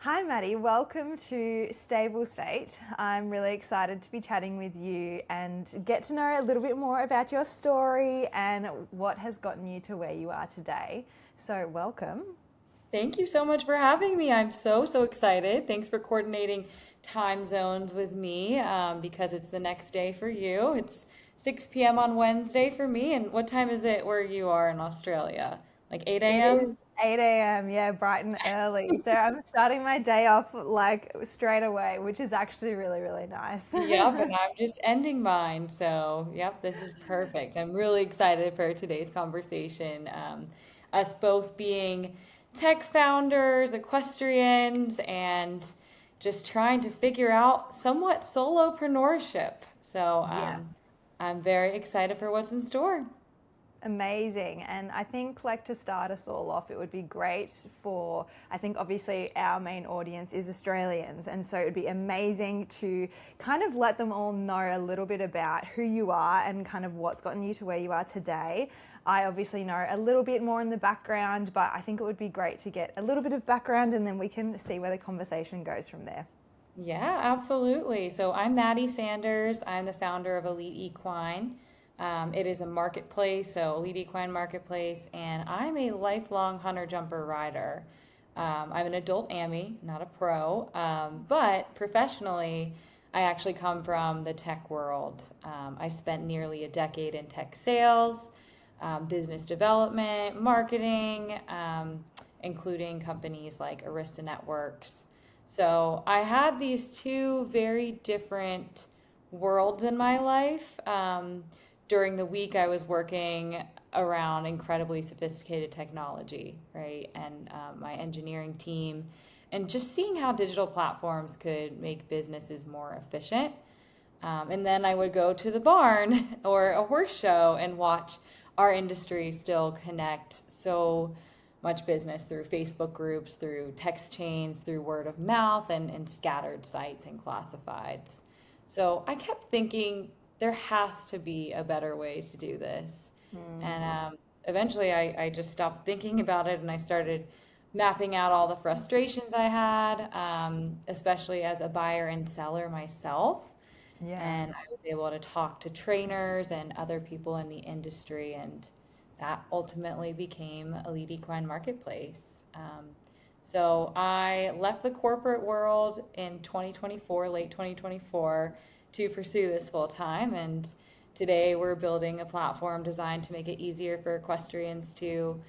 Hi, Maddie. Welcome to Stable State. I'm really excited to be chatting with you and get to know a little bit more about your story and what has gotten you to where you are today. So, welcome. Thank you so much for having me. I'm so excited. Thanks for coordinating time zones with me because it's the next day for you. It's 6 p.m. on Wednesday for me. And what time is it where you are in Australia? Like 8 It a.m.? is 8 a.m., yeah, bright and early. So, I'm starting my day off like straight away, which is actually really, really nice. Yep, and I'm just ending mine. So, yep, this is perfect. I'm really excited for today's conversation. Us both being tech founders, equestrians, and just trying to figure out somewhat solopreneurship. So, Yes. I'm very excited for what's in store. Amazing. And I think, like, to start us all off, it would be great for, I think, obviously, our main audience is Australians. And so it would be amazing to kind of let them all know a little bit about who you are and kind of what's gotten you to where you are today. I obviously know a little bit more in the background, but I think it would be great to get a little bit of background and then we can see where the conversation goes from there. Yeah, absolutely. So I'm Madi Sanders. I'm the founder of Elite Equine. It is a marketplace, so Elite Equine Marketplace, and I'm a lifelong hunter jumper rider. I'm an adult AMI, not a pro, but professionally, I actually come from the tech world. I spent nearly a decade in tech sales, business development, marketing, including companies like Arista Networks. So I had these two very different worlds in my life. During the week, I was working around incredibly sophisticated technology, right? And my engineering team, and just seeing how digital platforms could make businesses more efficient. And then I would go to the barn or a horse show and watch our industry still connect so much business through Facebook groups, through text chains, through word of mouth, and scattered sites and classifieds. So I kept thinking there has to be a better way to do this. And eventually I just stopped thinking about it and I started mapping out all the frustrations I had, especially as a buyer and seller myself. Yeah. And I was able to talk to trainers and other people in the industry, and that ultimately became Elite Equine Marketplace. So I left the corporate world in 2024, late 2024, to pursue this full time. And today we're building a platform designed to make it easier for equestrians to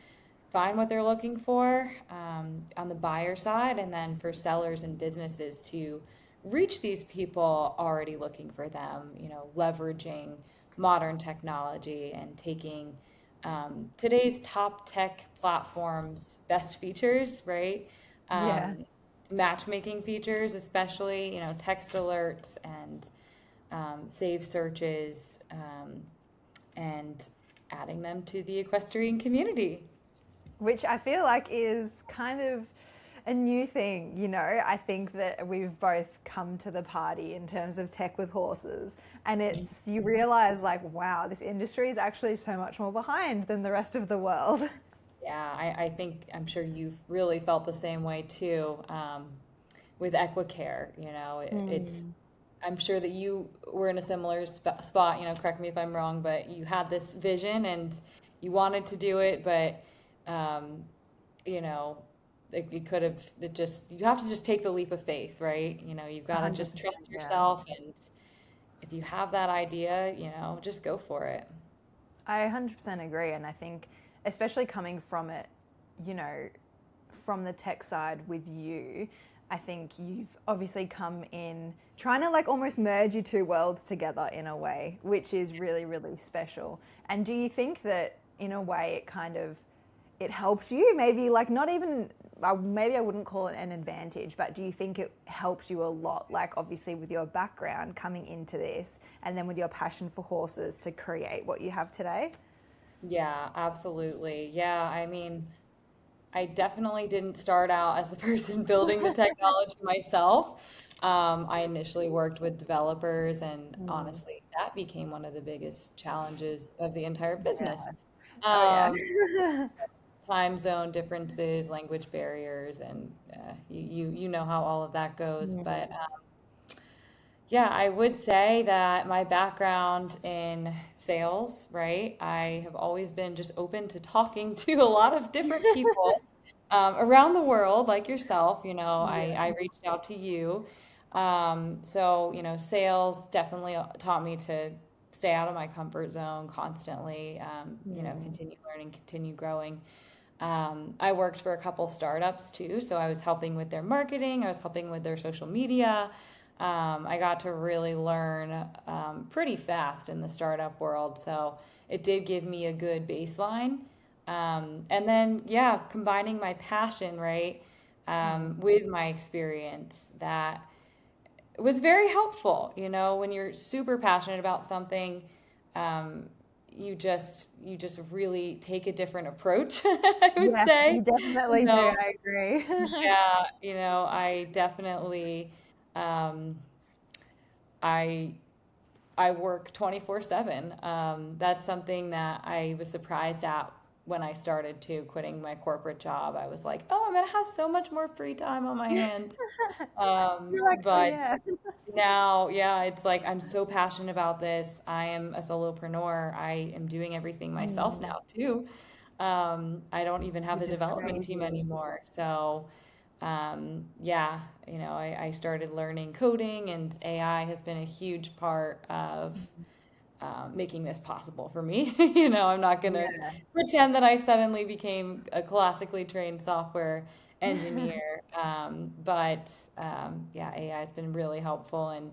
find what they're looking for on the buyer side, and then for sellers and businesses to reach these people already looking for them, leveraging modern technology and taking today's top tech platforms' best features, right? Yeah. Um, Matchmaking features, especially, text alerts and save searches, and adding them to the equestrian community. Which I feel like is kind of a new thing, you know. I think that we've both come to the party in terms of tech with horses, and it's you realize like, wow, this industry is actually so much more behind than the rest of the world. Yeah, I think I'm sure you've really felt the same way too, with Equicare. It's I'm sure that you were in a similar spot. Correct me if I'm wrong, but you had this vision and you wanted to do it, but um, you know, you could have it just you have to just take the leap of faith, right? You've got to just 100%, trust yeah. yourself, and if you have that idea, just go for it. I 100% agree. And I think, especially coming from it, you know, from the tech side with you, I think you've obviously come in trying to like almost merge your two worlds together in a way, which is really, really special. And do you think that in a way it kind of it helped you? Maybe like not even maybe I wouldn't call it an advantage, but do you think it helped you a lot? Like obviously with your background coming into this, and then with your passion for horses to create what you have today. Yeah, absolutely. Yeah, I mean, I definitely didn't start out as the person building the technology myself. I initially worked with developers, and Mm. honestly, that became one of the biggest challenges of the entire Yeah. business. Oh yeah. Um, time zone differences, language barriers, and you know how all of that goes. But yeah, I would say that my background in sales, right? I have always been just open to talking to a lot of different people around the world, like yourself. I Yeah. reached out to you. Sales definitely taught me to stay out of my comfort zone constantly, Mm. continue learning, continue growing. I worked for a couple startups too, so I was helping with their marketing, I was helping with their social media. I got to really learn pretty fast in the startup world, so it did give me a good baseline. And then, yeah, combining my passion, right, Mm. with my experience, that was very helpful. When you're super passionate about something, um, you just really take a different approach, I would Yeah, say. you definitely do. So I agree. yeah, I definitely um, I I work 24/7. That's something that I was surprised at when I started to quitting my corporate job. I was like, oh, I'm gonna have so much more free time on my hands. You're like, oh But yeah. now, yeah, it's like I'm so passionate about this. I am a solopreneur. I am doing everything myself Mm. now too. I don't even have a Which is development team crazy. anymore. So, yeah, I started learning coding, and AI has been a huge part of making this possible for me. I'm not gonna Yeah. pretend that I suddenly became a classically trained software engineer. Yeah, AI has been really helpful in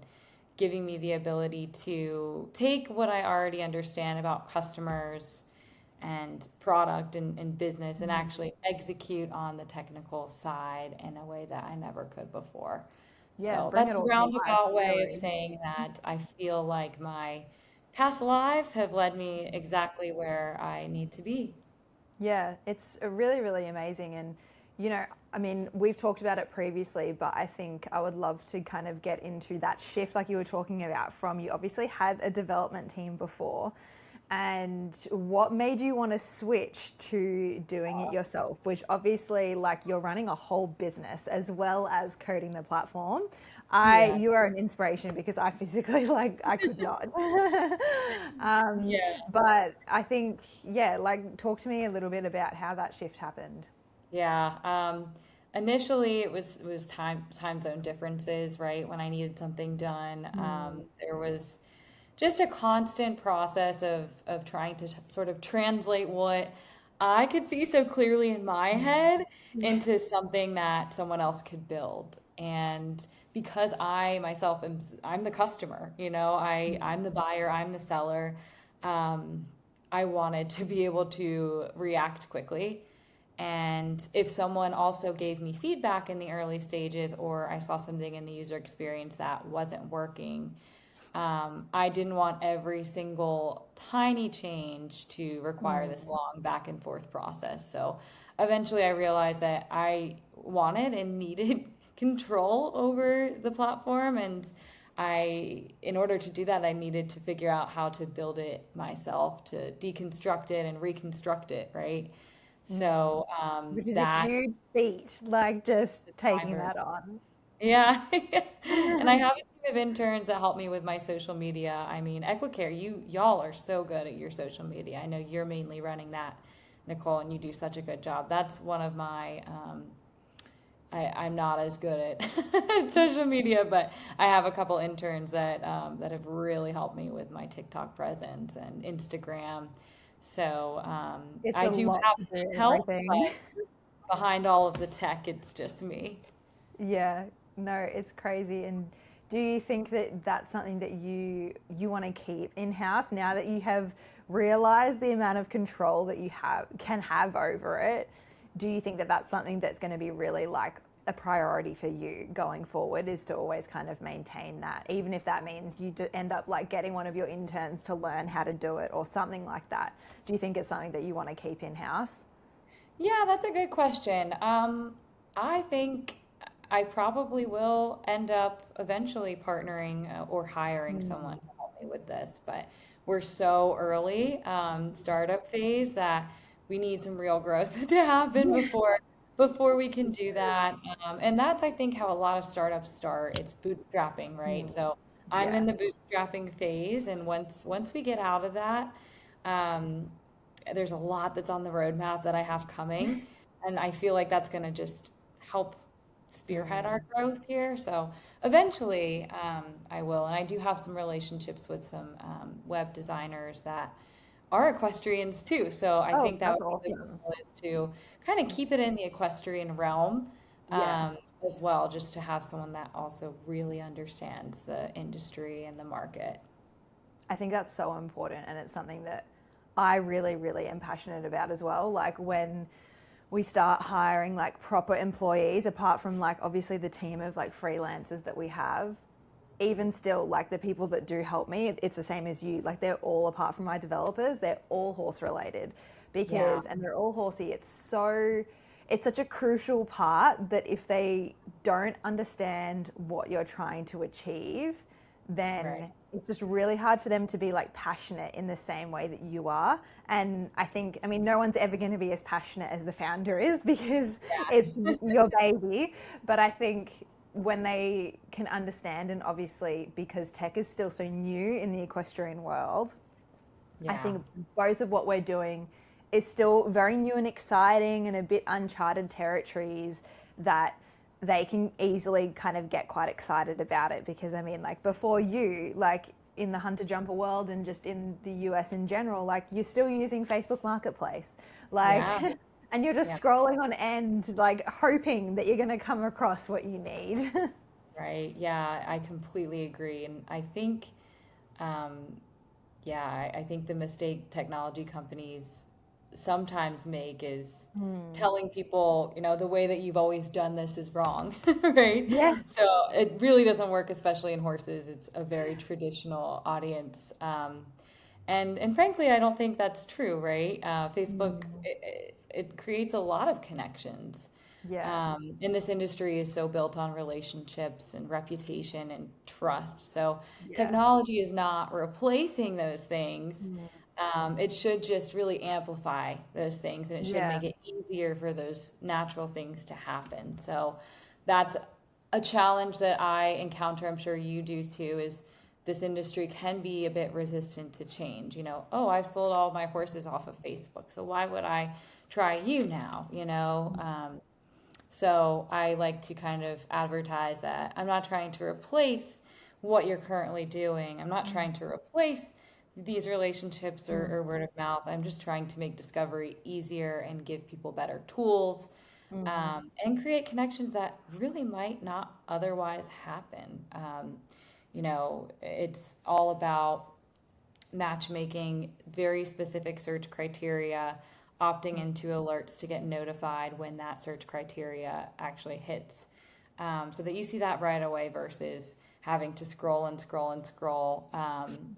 giving me the ability to take what I already understand about customers and product and business and Mm. actually execute on the technical side in a way that I never could before. Yeah, So bring that's it a all to life, roundabout way of really. saying that I feel like my past lives have led me exactly where I need to be. Yeah, it's a really, really amazing. And, I mean, we've talked about it previously, but I think I would love to kind of get into that shift, like you were talking about, from you obviously had a development team before. And what made you want to switch to doing it yourself, which obviously, like, you're running a whole business as well as coding the platform. Yeah. You are an inspiration because I physically, like, I could not. Yeah. But I think, yeah, like, talk to me a little bit about how that shift happened. Yeah. Initially, it was time zone differences, right? When I needed something done, Mm. there was just a constant process of trying to sort of translate what I could see so clearly in my head Yeah. into something that someone else could build. And because I myself I'm the customer, I'm the buyer, I'm the seller. Um, I wanted to be able to react quickly. And if someone also gave me feedback in the early stages, or I saw something in the user experience that wasn't working, I didn't want every single tiny change to require this Mm. long back and forth process. So eventually I realized that I wanted and needed control over the platform. And in order to do that, I needed to figure out how to build it myself, to deconstruct it and reconstruct it, right? Mm. So Which is a that huge feat, like just the taking timer. that on. Yeah. And I have a team of interns that help me with my social media. I mean, Equicare, y'all are so good at your social media. I know you're mainly running that, Nicole, and you do such a good job. That's one of my I'm not as good at social media, but I have a couple interns that have really helped me with my TikTok presence and Instagram. So It's I a do lot have to some do, help, everything. but behind all of the tech, it's just me. Yeah, no, it's crazy. And do you think that that's something that you want to keep in house now that you have realized the amount of control that you can have over it? Do you think that that's something that's going to be really like a priority for you going forward, is to always kind of maintain that, even if that means you end up like getting one of your interns to learn how to do it or something like that? Do you think it's something that you want to keep in house? Yeah, that's a good question. I think I probably will end up eventually partnering or hiring someone to help me with this, but we're so early, startup phase, that we need some real growth to happen before we can do that. And that's, I think, how a lot of startups start. It's bootstrapping, right? Mm. So I'm Yeah. in the bootstrapping phase, and once we get out of that, um, there's a lot that's on the roadmap that I have coming, and I feel like that's going to just help spearhead our Mm. growth here. So eventually, I will, and I do have some relationships with some web designers that are equestrians too. So I Oh, think that that's would be the awesome. goal is to kind of keep it in the equestrian realm Yeah. as well, just to have someone that also really understands the industry and the market. I think that's so important, and it's something that I really, really am passionate about as well. Like when we start hiring like proper employees, apart from like obviously the team of like freelancers that we have, even still, like the people that do help me, it's the same as you. Like they're all, apart from my developers, they're all horse related Yeah, because, and they're all horsey. It's such a crucial part that if they don't understand what you're trying to achieve, right. then it's just really hard for them to be like passionate in the same way that you are. And I think, I mean, no one's ever going to be as passionate as the founder is because it's your baby. But I think when they can understand, and obviously because tech is still so new in the equestrian world, I Yeah. think both of what we're doing is still very new and exciting and a bit uncharted territories that they can easily kind of get quite excited about it because I mean like before you like in the hunter jumper world and just in the US in general like you're still using Facebook Marketplace like Yeah. and you're Yeah. just scrolling on end like hoping that you're going to come across what you need. Right. Yeah, I completely agree. And I think, um, yeah, I think the mistake technology companies sometimes make is Hmm. telling people, the way that you've always done this is wrong, right? Yeah. So it really doesn't work, especially in horses. It's a very traditional audience. And frankly, I don't think that's true, right? Facebook, Hmm. it creates a lot of connections. Yeah. And this industry is so built on relationships and reputation and trust. So Yeah. technology is not replacing those things. Hmm. It should just really amplify those things, and it should Yeah. make it easier for those natural things to happen. So that's a challenge that I encounter. I'm sure you do too, is this industry can be a bit resistant to change. Oh, I've sold all my horses off of Facebook, so why would I try you now? So I like to kind of advertise that I'm not trying to replace what you're currently doing. I'm not trying to replace these relationships or Mm. word of mouth. I'm just trying to make discovery easier and give people better tools, Mm. and create connections that really might not otherwise happen. It's all about matchmaking, very specific search criteria, opting into alerts to get notified when that search criteria actually hits, so that you see that right away versus having to scroll and scroll and scroll,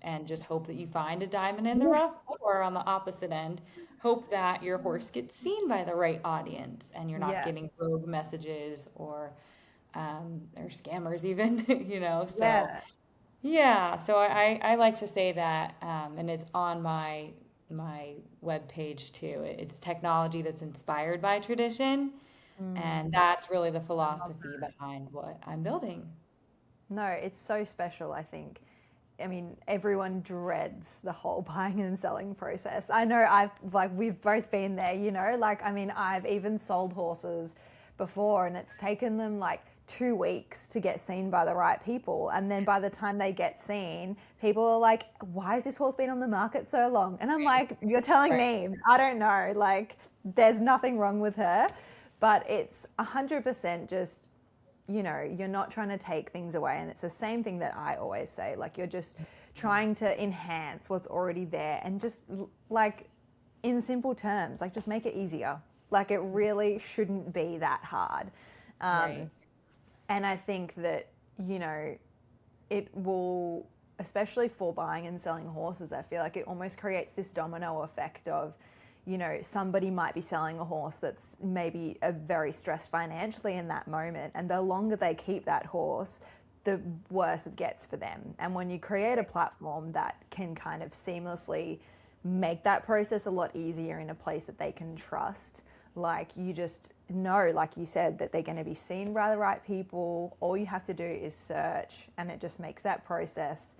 and just hope that you find a diamond in the Yeah. rough, or on the opposite end, hope that your horse gets seen by the right audience and you're not Yeah. getting rogue messages or scammers even, so. Yeah. Yeah, so I like to say that, and it's on my web page too. It's technology that's inspired by tradition, and Mm. that's really the I love philosophy that. behind what I'm building. No, it's so special, I think. I mean, everyone dreads the whole buying and selling process. I know we've both been there, like, I mean, I've even sold horses before and it's taken them like 2 weeks to get seen by the right people. And then by the time they get seen, people are like, why has this horse been on the market so long? And I'm like, you're telling Right. me, I don't know, like, there's nothing wrong with her. But it's 100% just you're not trying to take things away. And it's the same thing that I always say, like, you're just trying to enhance what's already there and just like in simple terms, like just make it easier. Like it really shouldn't be that hard. Right. Um, and I think that, you know, it will, especially for buying and selling horses, I feel like it almost creates this domino effect of, somebody might be selling a horse that's maybe very stressed financially in that moment. And the longer they keep that horse, the worse it gets for them. And when you create a platform that can kind of seamlessly make that process a lot easier in a place that they can trust. Like, you just know, like you said, that they're going to be seen by the right people. All you have to do is search, and it just makes that process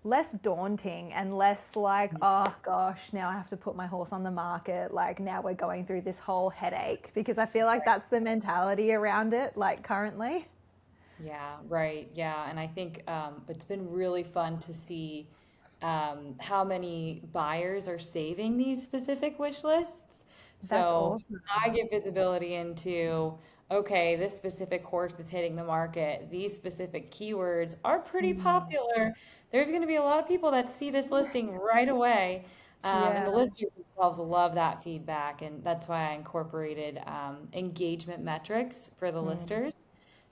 less daunting and less like, oh gosh, now I have to put my horse on the market. Like, now we're going through this whole headache, because I feel like that's the mentality around it, like, currently. Yeah, right. Yeah. And I think it's been really fun to see how many buyers are saving these specific wish lists. That's So awesome. I get visibility into, okay, this specific horse is hitting the market. These specific keywords are pretty Mm. popular. There's going to be a lot of people that see this listing right away. And the Yeah, listers themselves love that feedback. And that's why I incorporated engagement metrics for the mm, listers.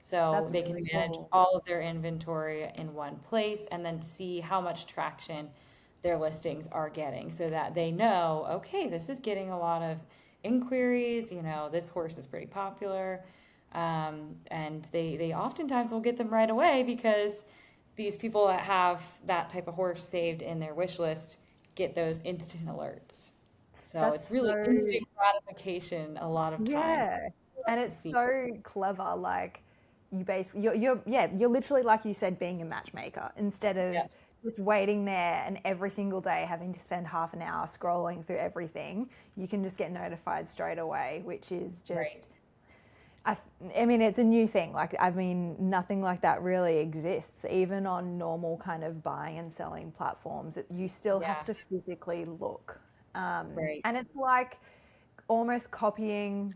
So that's they can really manage cool. all of their inventory in one place and then see how much traction their listings are getting so that they know, okay, this is getting a lot of inquiries, this horse is pretty popular. And they oftentimes will get them right away because these people that have that type of horse saved in their wish list get those instant alerts. So That's it's really so, instant gratification a lot of times. yeah. I And love to it's see. so clever. Like, you basically, you're, yeah, you're literally, like you said, being a matchmaker instead of Yeah, just waiting there and every single day having to spend half an hour scrolling through everything. You can just get notified straight away, which is right. just, I, I mean, it's a new thing. Like, I mean, nothing like that really exists. Even on normal kind of buying and selling platforms, you still have Yeah, to physically look. right. And it's like almost copying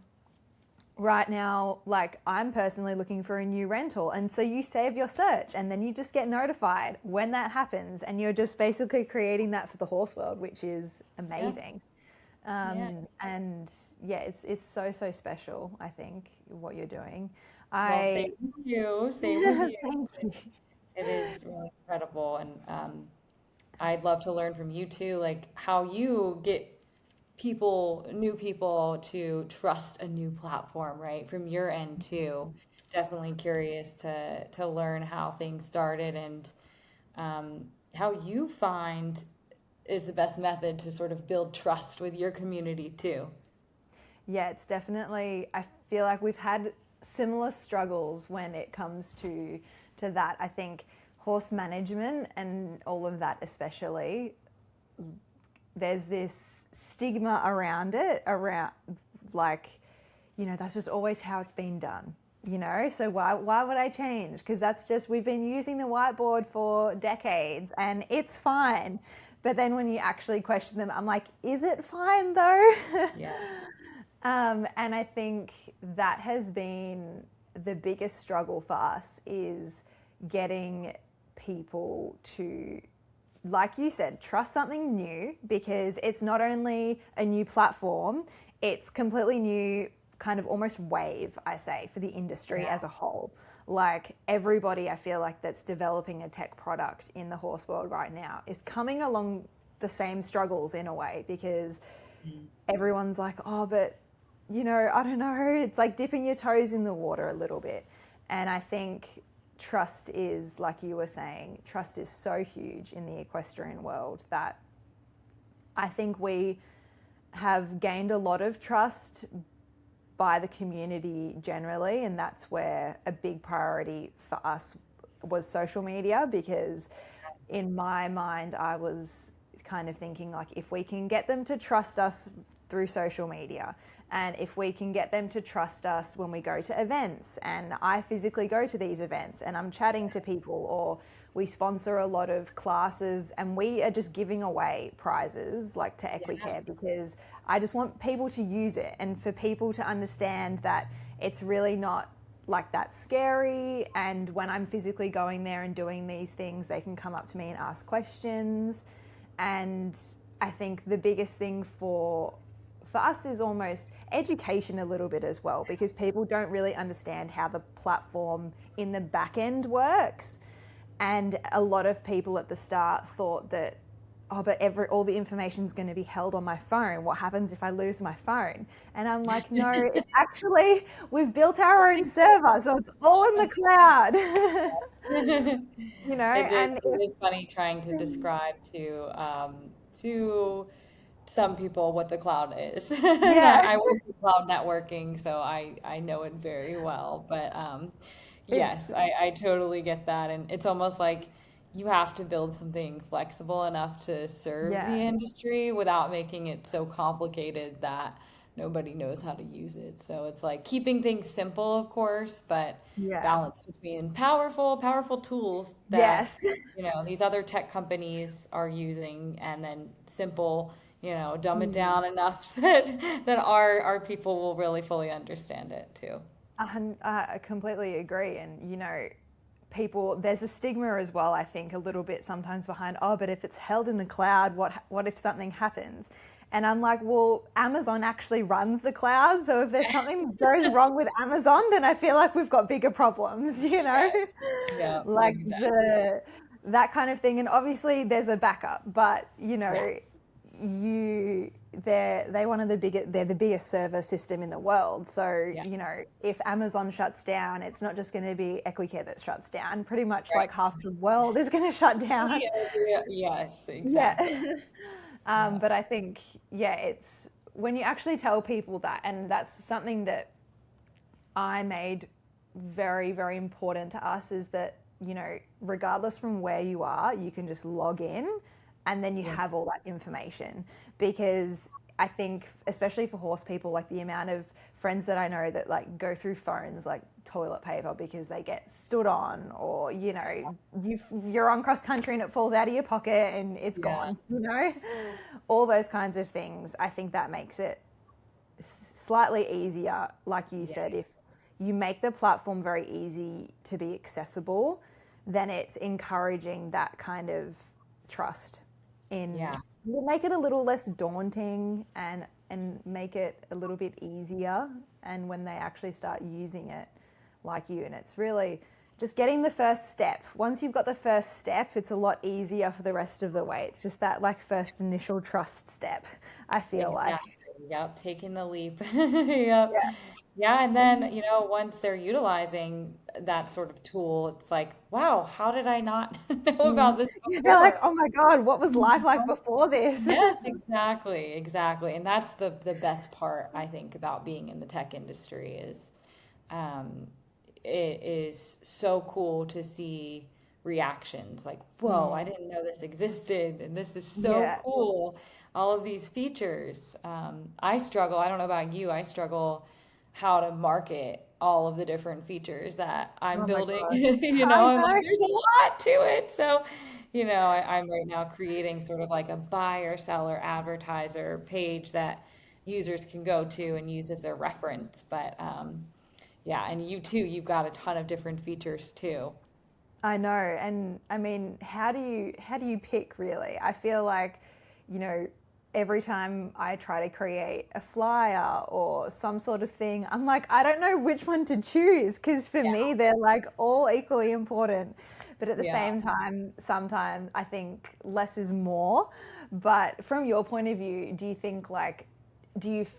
right now. Like, I'm personally looking for a new rental. And so you save your search and then you just get notified when that happens. And you're just basically creating that for the horse world, which is Yeah, amazing. yeah. And yeah, it's so special, I think, what you're doing. Well, same I with you. Same with you. thank you. It is really incredible, and I'd love to learn from you too, like how you get new people to trust a new platform, right? From your end too. Definitely curious to learn how things started and how you find is the best method to sort of build trust with your community too. Yeah, it's definitely, I feel like we've had similar struggles when it comes to that. I think horse management and all of that, especially, there's this stigma around it, around, like, that's just always how it's been done. So why would I change? Because that's just, we've been using the whiteboard for decades and it's fine. But then when you actually question them, I'm like, is it fine though? Yeah. And I think that has been the biggest struggle for us, is getting people to, like you said, trust something new, because it's not only a new platform, it's completely new, kind of almost wave, I say, for the industry Yeah. as a whole. Like, everybody, I feel like, that's developing a tech product in the horse world right now is coming along the same struggles in a way, because Mm. everyone's like, oh, but I don't know. It's like dipping your toes in the water a little bit. And I think trust is, like you were saying, trust is so huge in the equestrian world that I think we have gained a lot of trust by the community generally. And that's where a big priority for us was social media, because in my mind, I was kind of thinking, like, if we can get them to trust us through social media, and if we can get them to trust us when we go to events, and I physically go to these events and I'm chatting to people, or we sponsor a lot of classes and we are just giving away prizes like to Yeah. EquiCare, because I just want people to use it and for people to understand that it's really not like that scary. And when I'm physically going there and doing these things, they can come up to me and ask questions. And I think the biggest thing for us is almost education a little bit as well, because people don't really understand how the platform in the back end works. And a lot of people at the start thought that, oh, but all the information's going to be held on my phone. What happens if I lose my phone? And I'm like, no, it's actually, we've built our own server, so it's all in the cloud. It And is funny trying to describe to some people what the cloud is. Yeah. I work in cloud networking, so I know it very well. But It's yes, I totally get that. And it's almost like you have to build something flexible enough to serve the yeah. industry without making it so complicated that nobody knows how to use it. So it's like keeping things simple, of course, but Yeah. balance between powerful tools that, Yes. these other tech companies are using, and then simple, dumb it Mm. down enough that our people will really fully understand it too. I completely agree. And, people, there's a stigma as well, I think, a little bit sometimes behind, oh, but if it's held in the cloud, what if something happens? And I'm like, well, Amazon actually runs the cloud. So if there's something that goes wrong with Amazon, then I feel like we've got bigger problems, Yeah, yeah, like exactly. that kind of thing. And obviously there's a backup, but Yeah, you they're one of the biggest, they're the biggest server system in the world. So yeah, if Amazon shuts down, it's not just going to be Equicare that shuts down. Pretty much right. like half the world is going to shut down. Yeah, yeah, yes, exactly. Yeah. Yeah, But I think, yeah, it's when you actually tell people that, and that's something that I made very, very important to us, is that, regardless from where you are, you can just log in and then you yeah, have all that information. Because I think, especially for horse people, like the amount of friends that I know that like go through phones like toilet paper because they get stood on, or you're on cross country and it falls out of your pocket and it's yeah, gone. All those kinds of things. I think that makes it slightly easier, like you yeah, said. If you make the platform very easy to be accessible, then it's encouraging that kind of trust in, yeah. make it a little less daunting, and make it a little bit easier. And when they actually start using it, like you, and it's really just getting the first step. Once you've got the first step, it's a lot easier for the rest of the way. It's just that like first initial trust step, I feel like. Exactly. Yep. Taking the leap. Yep. Yeah. Yeah. And then, once they're utilizing that sort of tool, it's like, wow, how did I not know Mm. about this They're like, before? oh my God, what was life like before this? Yes, exactly, exactly. And that's the best part, I think, about being in the tech industry is um, it is so cool to see reactions like, whoa, I Mm. didn't know this existed, and this is so Yeah. cool. All of these features. I struggle, I don't know about you, I struggle how to market all of the different features that I'm Oh my building. God. I I'm like, know. there's a lot to it. So, I'm right now creating sort of like a buyer, seller, advertiser page that users can go to and use as their reference. But yeah, and you too, you've got a ton of different features too. I know. And I mean, how do you pick really? I feel like, you know, every time I try to create a flyer or some sort of thing, I'm like, I don't know which one to choose, because for Yeah. me they're like all equally important. But at the Yeah. same time, sometimes I think less is more. But from your point of view, do you think like,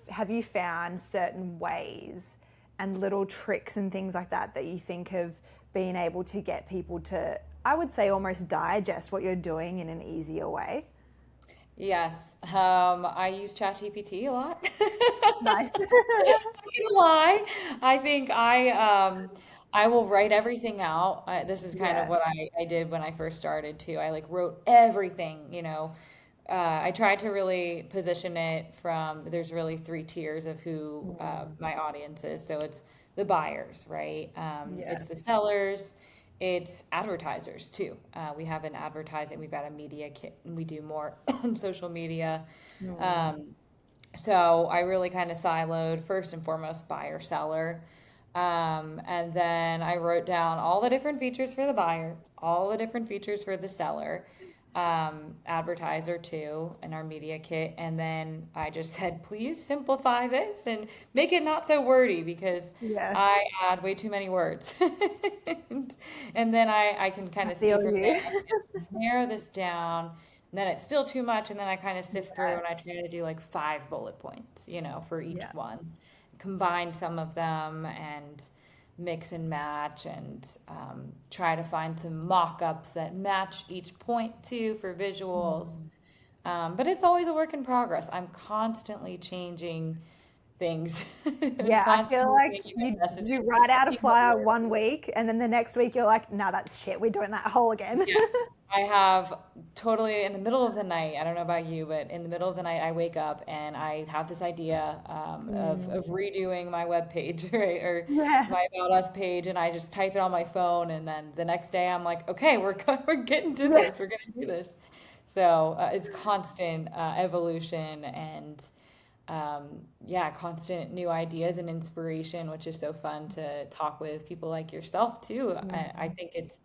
have you found certain ways and little tricks and things like that that you think have been able to get people to, I would say, almost digest what you're doing in an easier way? Yes. I use ChatGPT a lot. Nice. Not gonna lie. I think I will write everything out. This is kind of Yeah. what I did when I first started too. I like wrote everything, I tried to really position it from, there's really three tiers of who Mm. my audience is. So it's the buyers, right? Yeah. It's the sellers, it's advertisers too. We have an advertising, we've got a media kit, and we do more on social media. Mm. Um, so I really kind of siloed first and foremost buyer seller. And then I wrote down all the different features for the buyer, all the different features for the seller, advertiser too, in our media kit. And then I just said, please simplify this and make it not so wordy because Yeah. I add way too many words. And then I can kind I of see feel from there, you. okay, narrow this down. And then it's still too much, and then I kind of sift through Yeah. and I try to do like 5 bullet points, for each Yeah. one. Combine some of them and mix and match and try to find some mock-ups that match each point too for visuals. Mm. But it's always a work in progress. I'm constantly changing things. I'm Yeah, I feel constantly like changing you my messaging. write out a Keep it flyer work. one week and then the next week you're like, nah, that's shit. We're doing that whole again. Yes. I have totally in the middle of the night, I don't know about you, but in the middle of the night, I wake up and I have this idea Mm. of redoing my web page, right? Or Yeah. my About Us page, and I just type it on my phone. And then the next day, I'm like, okay, we're getting to Yeah. this. We're going to do this. So it's constant evolution and yeah, constant new ideas and inspiration, which is so fun to talk with people like yourself too. I Mm. think it's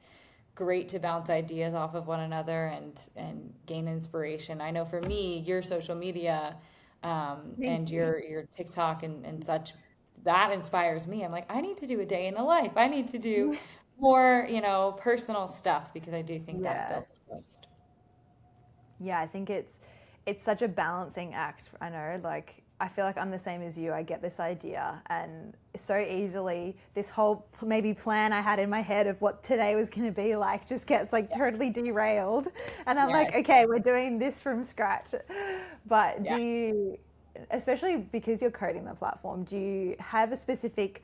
great to bounce ideas off of one another and gain inspiration. I know for me, your social media Thank and you. your TikTok and such, that inspires me. I'm like, I need to do a day in the life. I need to do more, personal stuff because I do think that Yeah. builds trust. Yeah, I think it's such a balancing act. I know, like I feel like I'm the same as you. I get this idea and so easily this whole maybe plan I had in my head of what today was going to be like just gets like Yeah. totally derailed and I'm like, Yes. okay, we're doing this from scratch. But do Yeah. you, especially because you're coding the platform, do you have a specific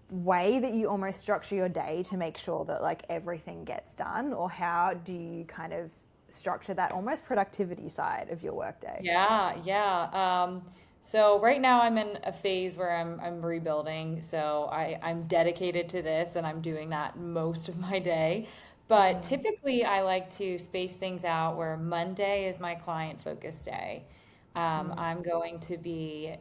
way that you almost structure your day to make sure that like everything gets done, or how do you kind of structure that almost productivity side of your workday? Yeah, yeah. So right now I'm in a phase where I'm rebuilding. So I'm dedicated to this and I'm doing that most of my day. But Mm. typically I like to space things out where Monday is my client focused day. Mm. I'm going to be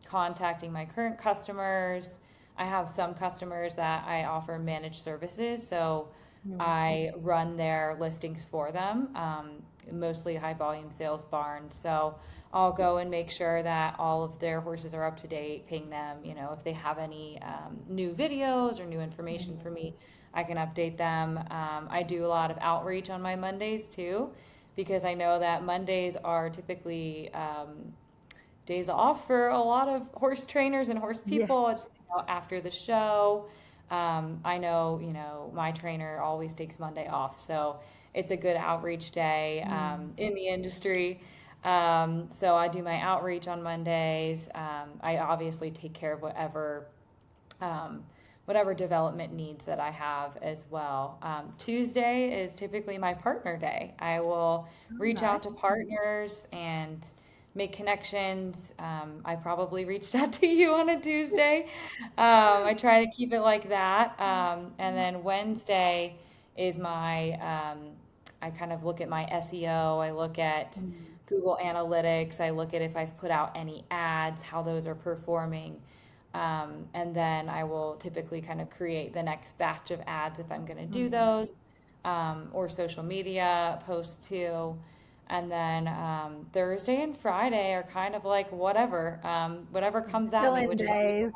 contacting my current customers. I have some customers that I offer managed services. So Mm. I run their listings for them, mostly high volume sales barns. So I'll go and make sure that all of their horses are up to date, ping them, if they have any new videos or new information for me, I can update them. I do a lot of outreach on my Mondays too, because I know that Mondays are typically days off for a lot of horse trainers and horse Yeah. people. It's after the show. I know, my trainer always takes Monday off, so it's a good outreach day Mm. in the industry. So I do my outreach on Mondays. I obviously take care of um, whatever development needs that I have as well. Tuesday is typically my partner day. I will Oh, reach out to nice. partners and make connections. I probably reached out to you on a Tuesday. I try to keep it like that. And then Wednesday is I kind of look at my SEO. I look at Mm. Google Analytics. I look at if I've put out any ads, how those are performing. And then I will typically kind of create the next batch of ads if I'm going to do Mm. those, or social media posts too. And then Thursday and Friday are kind of like whatever comes at Fill me, in which is great to days.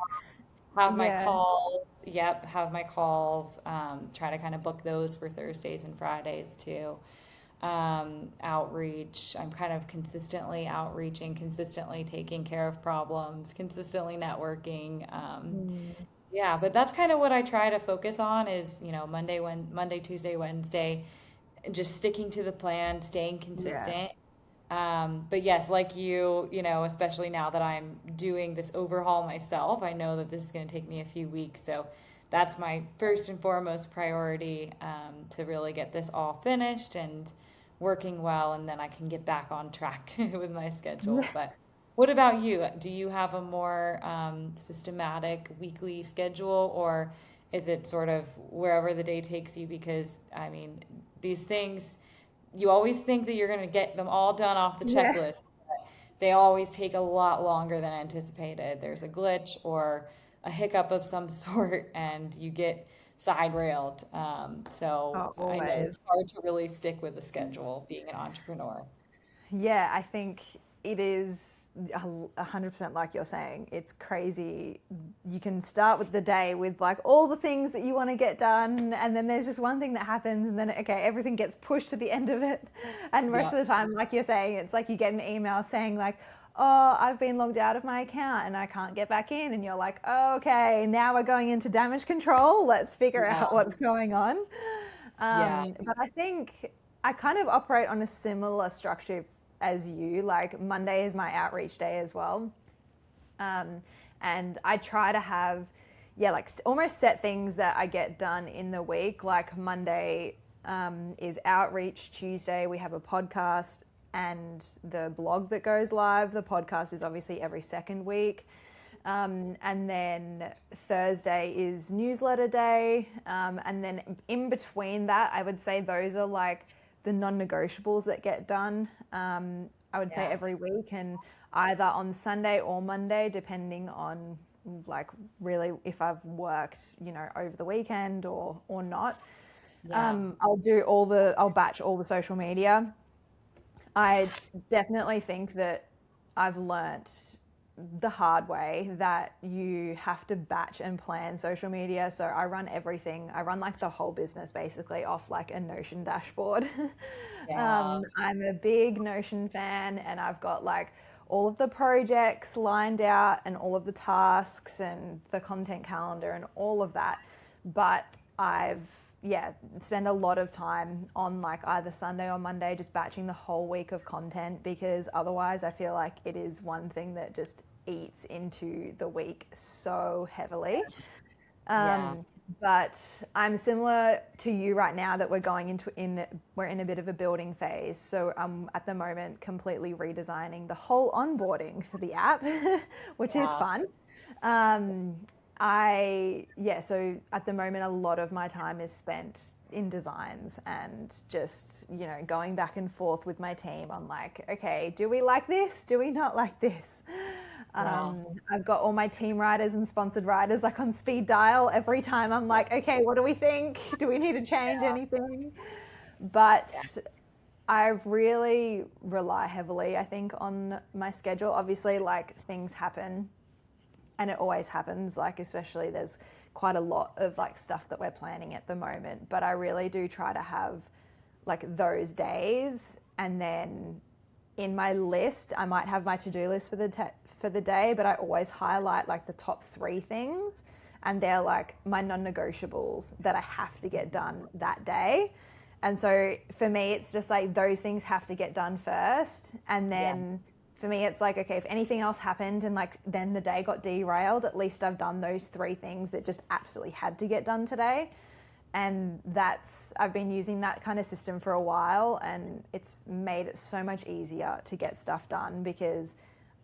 have my Yeah. calls. Yep, have my calls. Try to kind of book those for Thursdays and Fridays too. Outreach. I'm kind of consistently outreaching, consistently taking care of problems, consistently networking. Mm. Yeah, but that's kind of what I try to focus on is, Monday, Tuesday, Wednesday, just sticking to the plan, staying Yeah. consistent. But yes, like especially now that I'm doing this overhaul myself, I know that this is going to take me a few weeks. So that's my first and foremost priority, to really get this all finished and working well, and then I can get back on track with my schedule. But what about you? Do you have a more systematic weekly schedule, or is it sort of wherever the day takes you? Because, I mean, these things, you always think that you're going to get them all done off the Yeah. checklist. But they always take a lot longer than anticipated. There's a glitch or a hiccup of some sort, and you get side railed. So Oh, I know always. it's hard to really stick with the schedule being an entrepreneur. Yeah, I think it is 100% like you're saying. It's crazy. You can start with the day with like all the things that you want to get done, and then there's just one thing that happens, and then okay, everything gets pushed to the end of it. And most Yeah. of the time, like you're saying, it's like you get an email saying like, "Oh, I've been logged out of my account and I can't get back in," and you're like, oh, "Okay, now we're going into damage control. Let's figure Yeah. out what's going on." Yeah. But I think I kind of operate on a similar structure as you. Like Monday is my outreach day as well. And I try to have, like almost set things that I get done in the week. Like Monday is outreach, Tuesday we have a podcast and the blog that goes live. The podcast is obviously every second week. And then Thursday is newsletter day. And then in between that, I would say those are like the non-negotiables that get done. I would say every week, and either on Sunday or Monday, depending on like really if I've worked, over the weekend or not. I'll batch all the social media. I definitely think that I've learnt the hard way that you have to batch and plan social media. So I run everything. I run like the whole business basically off like a Notion dashboard. I'm a big Notion fan, and I've got like all of the projects lined out and all of the tasks and the content calendar and all of that. But I've spend a lot of time on like either Sunday or Monday just batching the whole week of content, because otherwise I feel like it is one thing that just eats into the week so heavily. But I'm similar to you right now that we're going we're in a bit of a building phase. So I'm at the moment completely redesigning the whole onboarding for the app, which is fun. So at the moment, a lot of my time is spent in designs and just, going back and forth with my team on like, okay, do we like this? Do we not like this? I've got all my team writers and sponsored writers like on speed dial every time. I'm like, okay, what do we think? Do we need to change anything? But I really rely heavily, I think, on my schedule. Obviously, like things happen. And it always happens, like especially there's quite a lot of like stuff that we're planning at the moment. But I really do try to have like those days, and then in my list, I might have my to-do list for the day, but I always highlight like the top 3 things, and they're like my non-negotiables that I have to get done that day. And so for me, it's just like those things have to get done first, and then for me, it's like, okay, if anything else happened and like then the day got derailed, at least I've done those 3 things that just absolutely had to get done today. And I've been using that kind of system for a while, and it's made it so much easier to get stuff done, because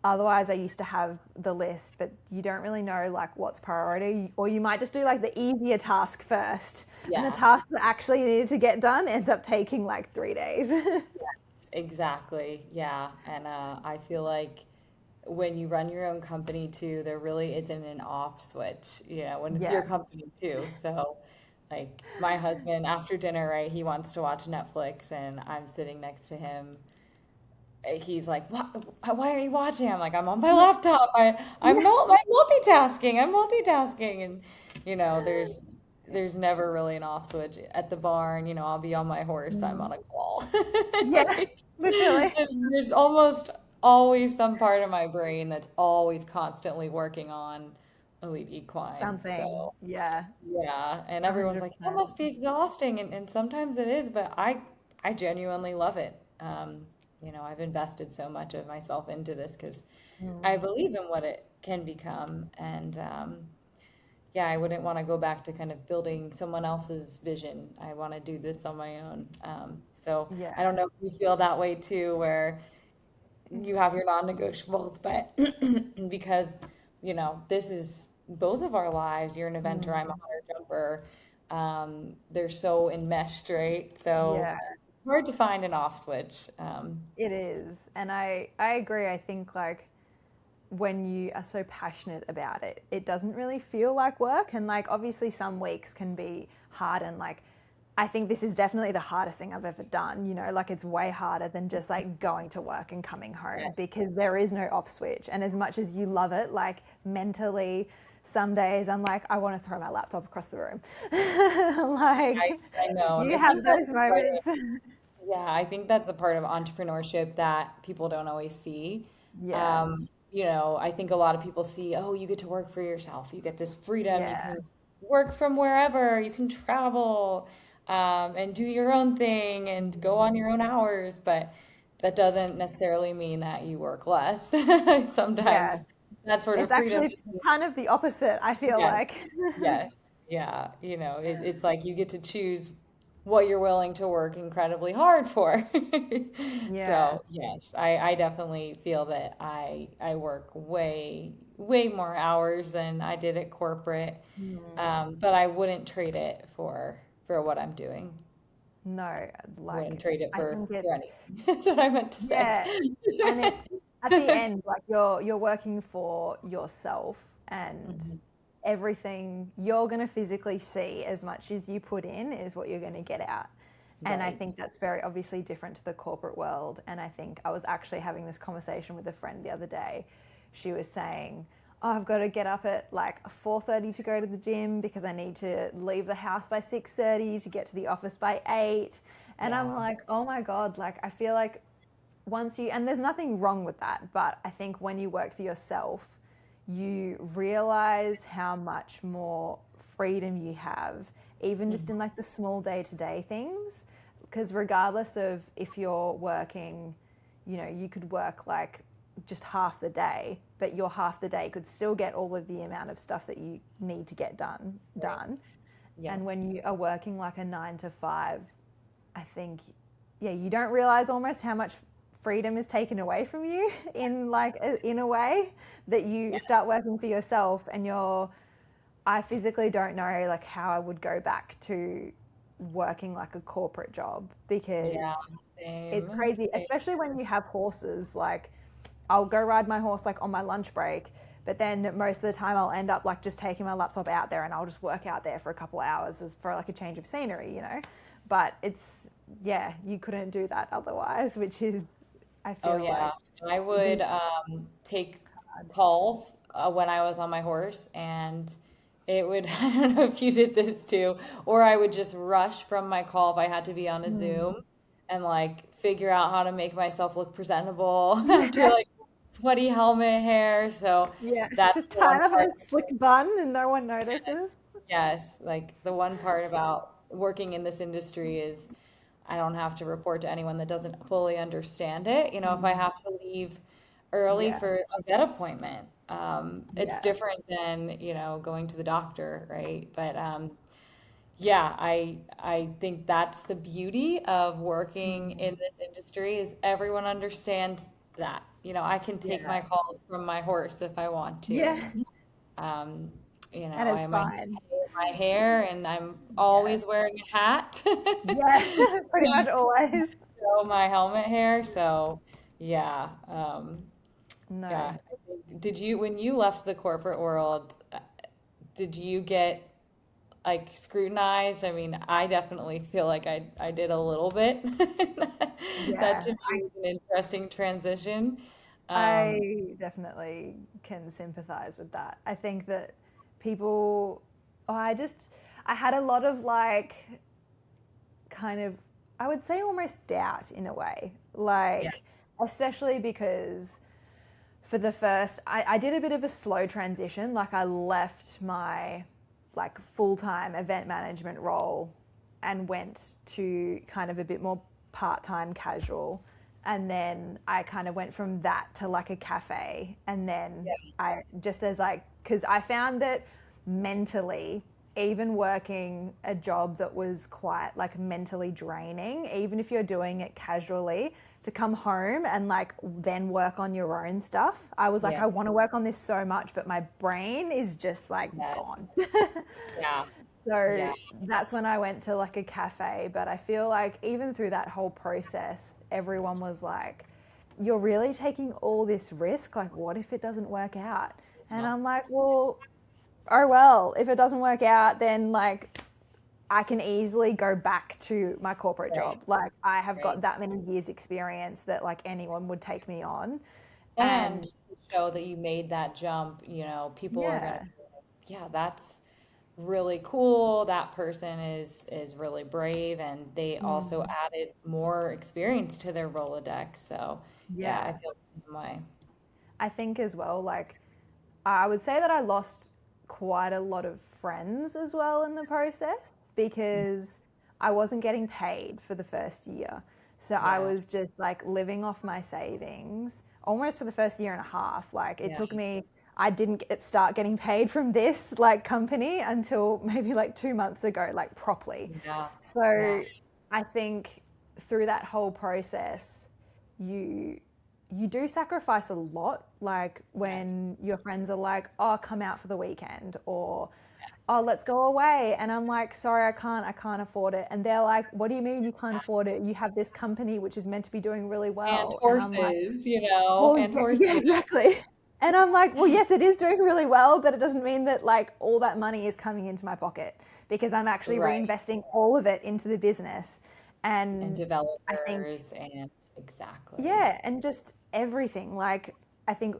otherwise I used to have the list, but you don't really know like what's priority, or you might just do like the easier task first. And the task that actually needed to get done ends up taking like 3 days. Exactly. Yeah. And I feel like when you run your own company too, there really isn't an off switch, when it's your company too. So like my husband after dinner, right, he wants to watch Netflix and I'm sitting next to him. He's like, why are you watching? I'm like, I'm on my laptop. I'm multitasking. I'm multitasking. And, there's never really an off switch at the barn. I'll be on my horse. I'm on a call. Literally. There's almost always some part of my brain that's always constantly working on Elite Equine. Something. So, yeah. And everyone's 100%. Like, that must be exhausting. And sometimes it is, but I genuinely love it. I've invested so much of myself into this because I believe in what it can become. And I wouldn't want to go back to kind of building someone else's vision. I want to do this on my own. I don't know if you feel that way too, where you have your non-negotiables, but because, this is both of our lives. You're an eventer, I'm a hunter jumper. They're so enmeshed, right? So hard to find an off switch. It is. And I agree. I think like when you are so passionate about it, it doesn't really feel like work. And like obviously some weeks can be hard, and like I think this is definitely the hardest thing I've ever done. Like it's way harder than just like going to work and coming home, because there is no off switch. And as much as you love it, like mentally, some days I'm like, I want to throw my laptop across the room. Like I know. You have those moments. Yeah, I think that's the part of entrepreneurship that people don't always see. I think a lot of people see, oh, you get to work for yourself. You get this freedom. You can work from wherever. You can travel and do your own thing and go on your own hours. But that doesn't necessarily mean that you work less. Yeah. Sometimes that sort of It's freedom actually just means, kind of the opposite, I feel yes, like. yes, yeah, it's like you get to choose what you're willing to work incredibly hard for. Yeah. So yes, I definitely feel that I work way more hours than I did at corporate, Mm. but I wouldn't trade it for what I'm doing. No, Wouldn't like trade it I think for it's anything. That's what I meant to say. yeah, and it's at the end like you're working for yourself and Mhm. everything you're going to physically see as much as you put in is what you're going to get out. And I Right. think that's very obviously different to the corporate world. And I think I was actually having this conversation with a friend the other day. She was saying, "Oh, I've got to get up at like 4:30 to go to the gym because I need to leave the house by 6:30 to get to the office by 8." And I'm Yeah. like, "Oh my God, like I feel like once you, and there's nothing wrong with that, but I think when you work for yourself, you realize how much more freedom you have, even just in Mhm. like the small day to day things. Because regardless of if you're working, you could work like just half the day, but your half the day could still get all of the amount of stuff that you need to get Right. done. Yeah. And when you are working like a 9 to 5, I think, yeah, you don't realize almost how much freedom is taken away from you in like in a way that you Yeah. start working for yourself and I physically don't know like how I would go back to working like a corporate job Yeah. because it's Same. crazy, Same. especially when you have horses. Like I'll go ride my horse like on my lunch break, but then most of the time I'll end up like just taking my laptop out there and I'll just work out there for a couple of hours as for like a change of scenery. But it's yeah, you couldn't do that otherwise, which is I Oh feel yeah. like I would the take calls when I was on my horse, and it would, I don't know if you did this too, or I would just rush from my call if I had to be on a Zoom mm, and like figure out how to make myself look presentable after yeah, like sweaty helmet hair. So yeah, that's just the one tying up part. a slick bun and no one notices. Yes, like the one part about working in this industry is I don't have to report to anyone that doesn't fully understand it. If I Mm, have to leave early yeah, for a vet appointment, it's yeah, different than, going to the doctor, right? But yeah, I think that's the beauty of working in mm, this industry is everyone understands that. I can take my yeah, calls from my horse if I want to. yeah, Um, and I it's have my fine. my hair and I'm Yeah, always wearing a hat. yeah, pretty much always. Show my helmet hair. So yeah, No. yeah. I think, when you left the corporate world, did you get like scrutinized? I mean, I definitely feel like I did a little bit. That Yeah, to me was an interesting transition. Um, I definitely can sympathize with that. I think that people, oh, I had a lot of like kind of, I would say almost doubt in a way. yeah, Like, especially because for the first, I did a bit of a slow transition. Like, I left my like full time event management role and went to kind of a bit more part time casual. And then I kind of went from that to like a cafe. And then yeah, I just as like, because I found that mentally, even working a job that was quite like mentally draining, even if you're doing it casually, to come home and like then work on your own stuff. I was like, yeah, I want to work on this so much, but my brain is just like gone. yes, yeah, So yeah, that's when I went to like a cafe. But I feel like even through that whole process, everyone was like, you're really taking all this risk. Like, what if it doesn't work out? And yeah, I'm like, well, oh well, if it doesn't work out, then like I can easily go back to my corporate right, job. Like I have right. got that many years experience that like anyone would take me on. And And to show that you made that jump, people are gonna yeah, be like, yeah, that's really cool. That person is really brave, and they also mm, added more experience to their Rolodex. So yeah, I yeah. feel the same way. I think as well, like I would say that I lost quite a lot of friends as well in the process because I wasn't getting paid for the first year. So I Yeah. was just like living off my savings almost for the first year and a half. Like it Yeah. took me, I didn't start getting paid from this like company until maybe like 2 months ago, like properly. Yeah. Yeah. So I think through that whole process, you you do sacrifice a lot. Like Yes. when your friends are like, "Oh, come out for the weekend," or "Oh, let's go away," and I'm like, "Sorry, I can't afford it." And they're like, "What do you mean you can't afford it? You have this company which is meant to be doing really And well." And I'm like, horses, you know, "Well, and yeah, yeah, horses. exactly." And I'm like, "Well, yes, it is doing really well, but it doesn't mean that like all that money is coming into my pocket because I'm actually Right. reinvesting all of it into the business." And And I think, developers and exactly. yeah, and just everything. Like, I think,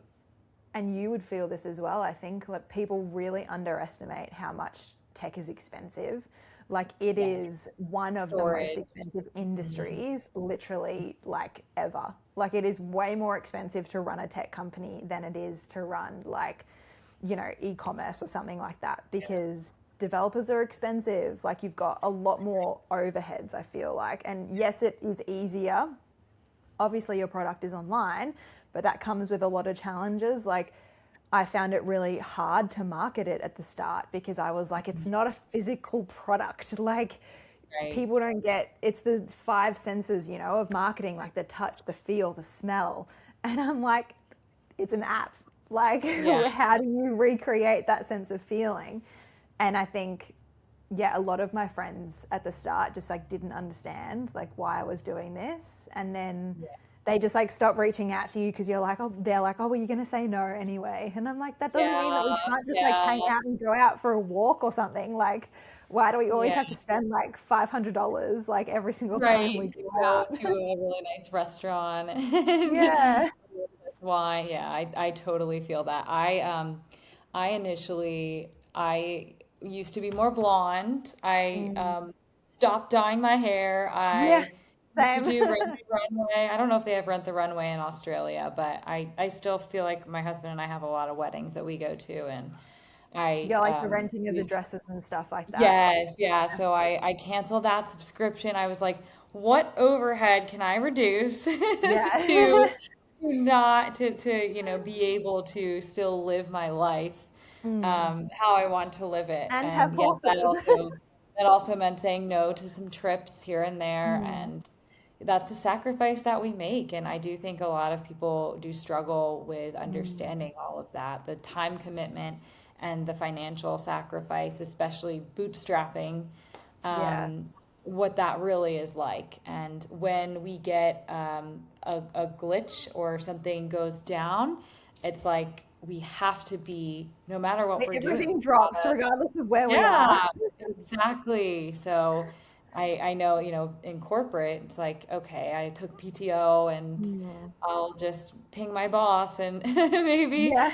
and you would feel this as well, I think, like people really underestimate how much tech is expensive. Like, it Yeah. is one of the most Storage. expensive Mhm. industries, literally, like ever. Like, it is way more expensive to run a tech company than it is to run, like, e-commerce or something like that Yeah. because developers are expensive. Like, you've got a lot more overheads, I feel like. And yes, it is easier, obviously your product is online, but that comes with a lot of challenges. Like I found it really hard to market it at the start because I was like, it's not a physical product. Like Right. people don't get, it's the five senses, of marketing, like the touch, the feel, the smell. And I'm like, it's an app. Like, Yeah. how do you recreate that sense of feeling? And I think, yeah, a lot of my friends at the start just like didn't understand like why I was doing this. And then Yeah. they just like stop reaching out to you because you're like, oh, they're like, oh, well, you're going to say no anyway. And I'm like, that doesn't mean that we Yeah. can't just like hang Yeah. out and go out for a walk or something. Like, why do we always Yeah. have to spend like $500 like every single time we Right. go To go out? to a really nice restaurant and Yeah. wine. Yeah, I totally feel that. I initially I used to be more blonde. I Mm. stopped dyeing my hair. Yeah. I used to Same. do Rent the Runway. I don't know if they have Rent the Runway in Australia, but I still feel like my husband and I have a lot of weddings that we go to, and I Yeah, like the renting of the used dresses and stuff like that. yes, yeah. So I canceled that subscription. I was like, what overhead can I reduce Yeah. to not be able to still live my life Mm. how I want to live it. And have And yes, horses. that also meant saying no to some trips here and there, Mm. and that's the sacrifice that we make. And I do think a lot of people do struggle with Mm. understanding all of that, the time commitment and the financial sacrifice, especially bootstrapping, Yeah. um, what that really is like. And when we get a glitch or something goes down, it's like we have to be, no matter what we're doing, Everything we drops gotta, regardless of where we are. yeah, exactly. So I know, in corporate, it's like, okay, I took PTO and Mm. I'll just ping my boss and maybe, Yeah.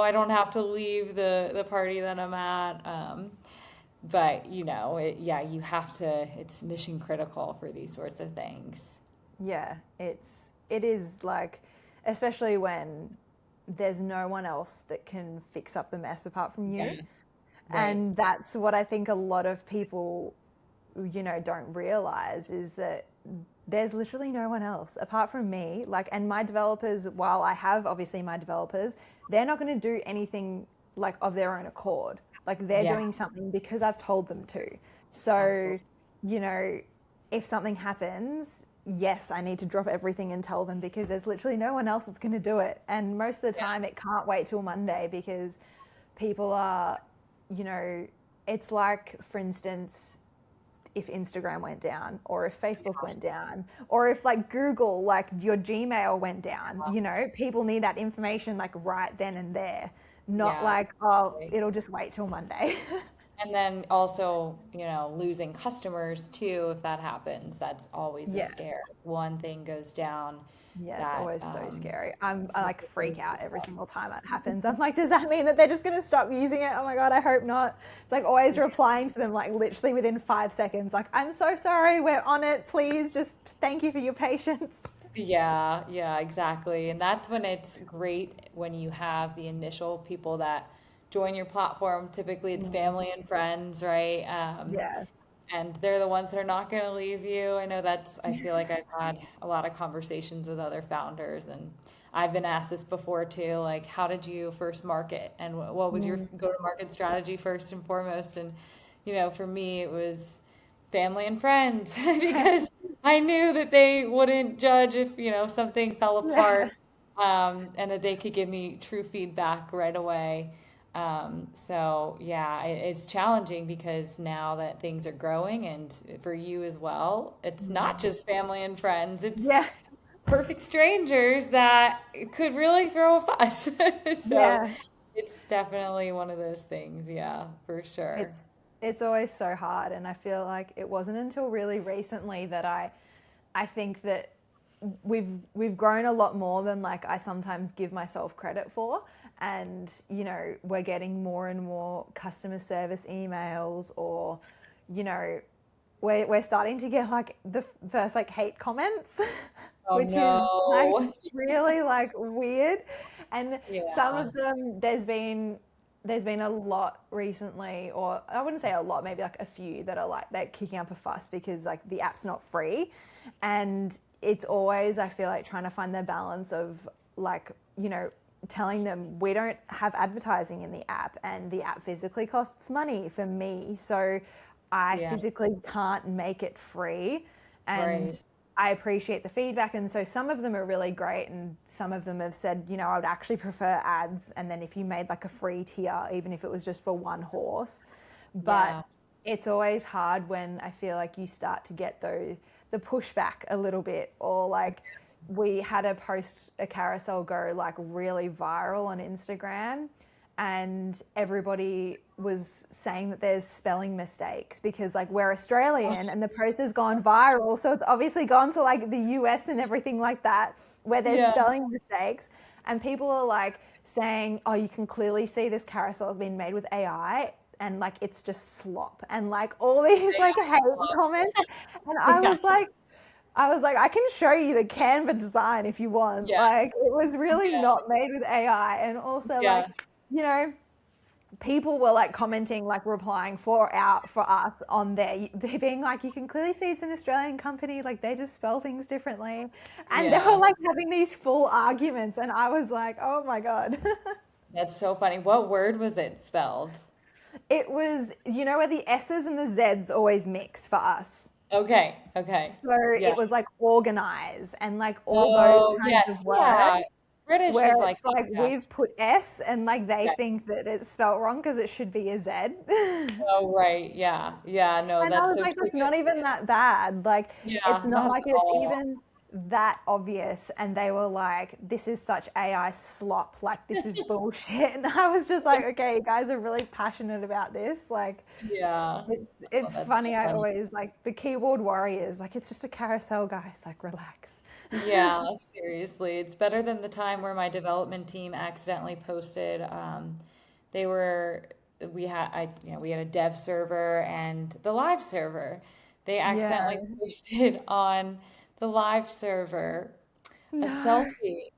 I don't have to leave the party that I'm at. But yeah, you have to, it's mission critical for these sorts of things. Yeah. It is like, especially when there's no one else that can fix up the mess apart from you. Yeah, right. And that's what I think a lot of people, don't realize is that there's literally no one else apart from me. Like, and my developers, while I have obviously my developers, they're not going to do anything like of their own accord. Like, they're Yeah, doing something because I've told them to. So, absolutely. you know, if something happens, yes, I need to drop everything and tell them because there's literally no one else that's going to do it. And most of the Yeah, time, it can't wait till Monday because people are, it's like, for instance, if Instagram went down or if Facebook went down or if like Google, like your Gmail went down, people need that information like right then and there, not yeah, like, oh, exactly. it'll just wait till Monday. And then also, losing customers too, if that happens, that's always a Yeah. scare. One thing goes down Yeah, it's that, always so scary. I you like have to freak out every go. single time it happens. I'm like, does that mean that they're just going to stop using it? Oh my God, I hope not. It's like always replying to them, like literally within 5 seconds, like, I'm so sorry, we're on it. Please just thank you for your patience. Yeah, yeah, exactly. And that's when it's great when you have the initial people that join your platform. Typically, it's Mm. family and friends, right? Yeah. and they're the ones that are not going to leave you. I feel like I've had a lot of conversations with other founders, and I've been asked this before too, like, how did you first market, and what was your Mm. go-to-market strategy first and foremost? And, for me, it was family and friends because I knew that they wouldn't judge if, something fell Yeah. apart, and that they could give me true feedback right away. So yeah, it's challenging because now that things are growing, and for you as well, it's not Mm. just family and friends, it's Yeah. perfect strangers that could really throw a fuss. So Yeah. it's definitely one of those things, yeah, for sure. It's always so hard, and I feel like it wasn't until really recently that I think that we've grown a lot more than like I sometimes give myself credit for. And we're getting more and more customer service emails, or we're starting to get like the first like hate comments, Oh which is like no. really like weird. And some Yeah. of them, there's been a lot recently, or I wouldn't say a lot, maybe like a few that are like they're kicking up a fuss because like the app's not free. And it's always, I feel like, trying to find the balance of like, telling them we don't have advertising in the app, and the app physically costs money for me. So I Yeah, physically can't make it free. right. And I appreciate the feedback. And so some of them are really great. And some of them have said, I would actually prefer ads. And then if you made like a free tier, even if it was just for one horse. But Yeah. it's always hard when I feel like you start to get the pushback a little bit, or like we had a carousel go like really viral on Instagram, and everybody was saying that there's spelling mistakes because like we're Australian and the post has gone viral. So it's obviously gone to like the US and everything like that, where there's Yeah. spelling mistakes. And people are like saying, oh, you can clearly see this carousel has been made with AI, and like it's just slop, and like all these like hate comments. And Yeah. I was like, I can show you the Canva design if you want. Yeah. Like, it was really Yeah. not made with AI. And also, Yeah. like, you know, people were like commenting, like replying for us on there, they being like, you can clearly see it's an Australian company. Like, they just spell things differently. And they were Yeah. like having these full arguments. And I was like, oh my God. That's so funny. What word was it spelled? It was, where the S's and the Z's always mix for us. Okay. Okay. So Yeah. it was like organize and like all those Oh, kinds yes. of words, Yeah. British where is like it's like that. we've put S and like they Yeah. think that it's spelt wrong because it should be a Z. And Oh, right. Yeah. Yeah. No, I that's was so like, true. that's not even that bad. Like, it's Yeah. not Not at like it's all. even that obvious. And they were like, this is such AI slop. Like, this is bullshit. And I was just like, okay, you guys are really passionate about this. Like, Yeah. Oh, it's that's funny. so I funny. always like the keyboard warriors. Like, it's just a carousel, guys. Like, relax. Yeah, seriously. It's better than the time where my development team accidentally posted, they were we had a dev server and the live server. They accidentally Yeah. posted on the live server a No. selfie.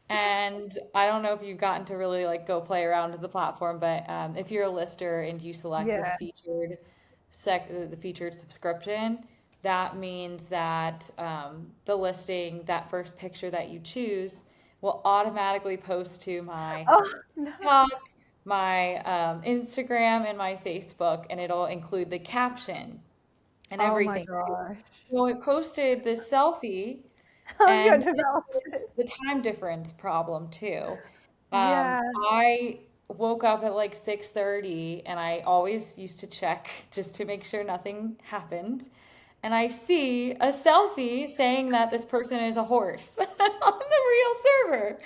And I don't know if you've gotten to really like go play around with the platform, but if you're a lister and you select Yeah. the featured subscription, that means that the listing, that first picture that you choose, will automatically post to my Oh, no. TikTok, my Instagram, and my Facebook, and it'll include the caption and Oh my everything too. gosh. So it posted the selfie, Oh, you're and this is developing. the time difference problem too. Yeah. I woke up at like 6:30, and I always used to check just to make sure nothing happened. And I see a selfie saying that this person is a horse on the real server.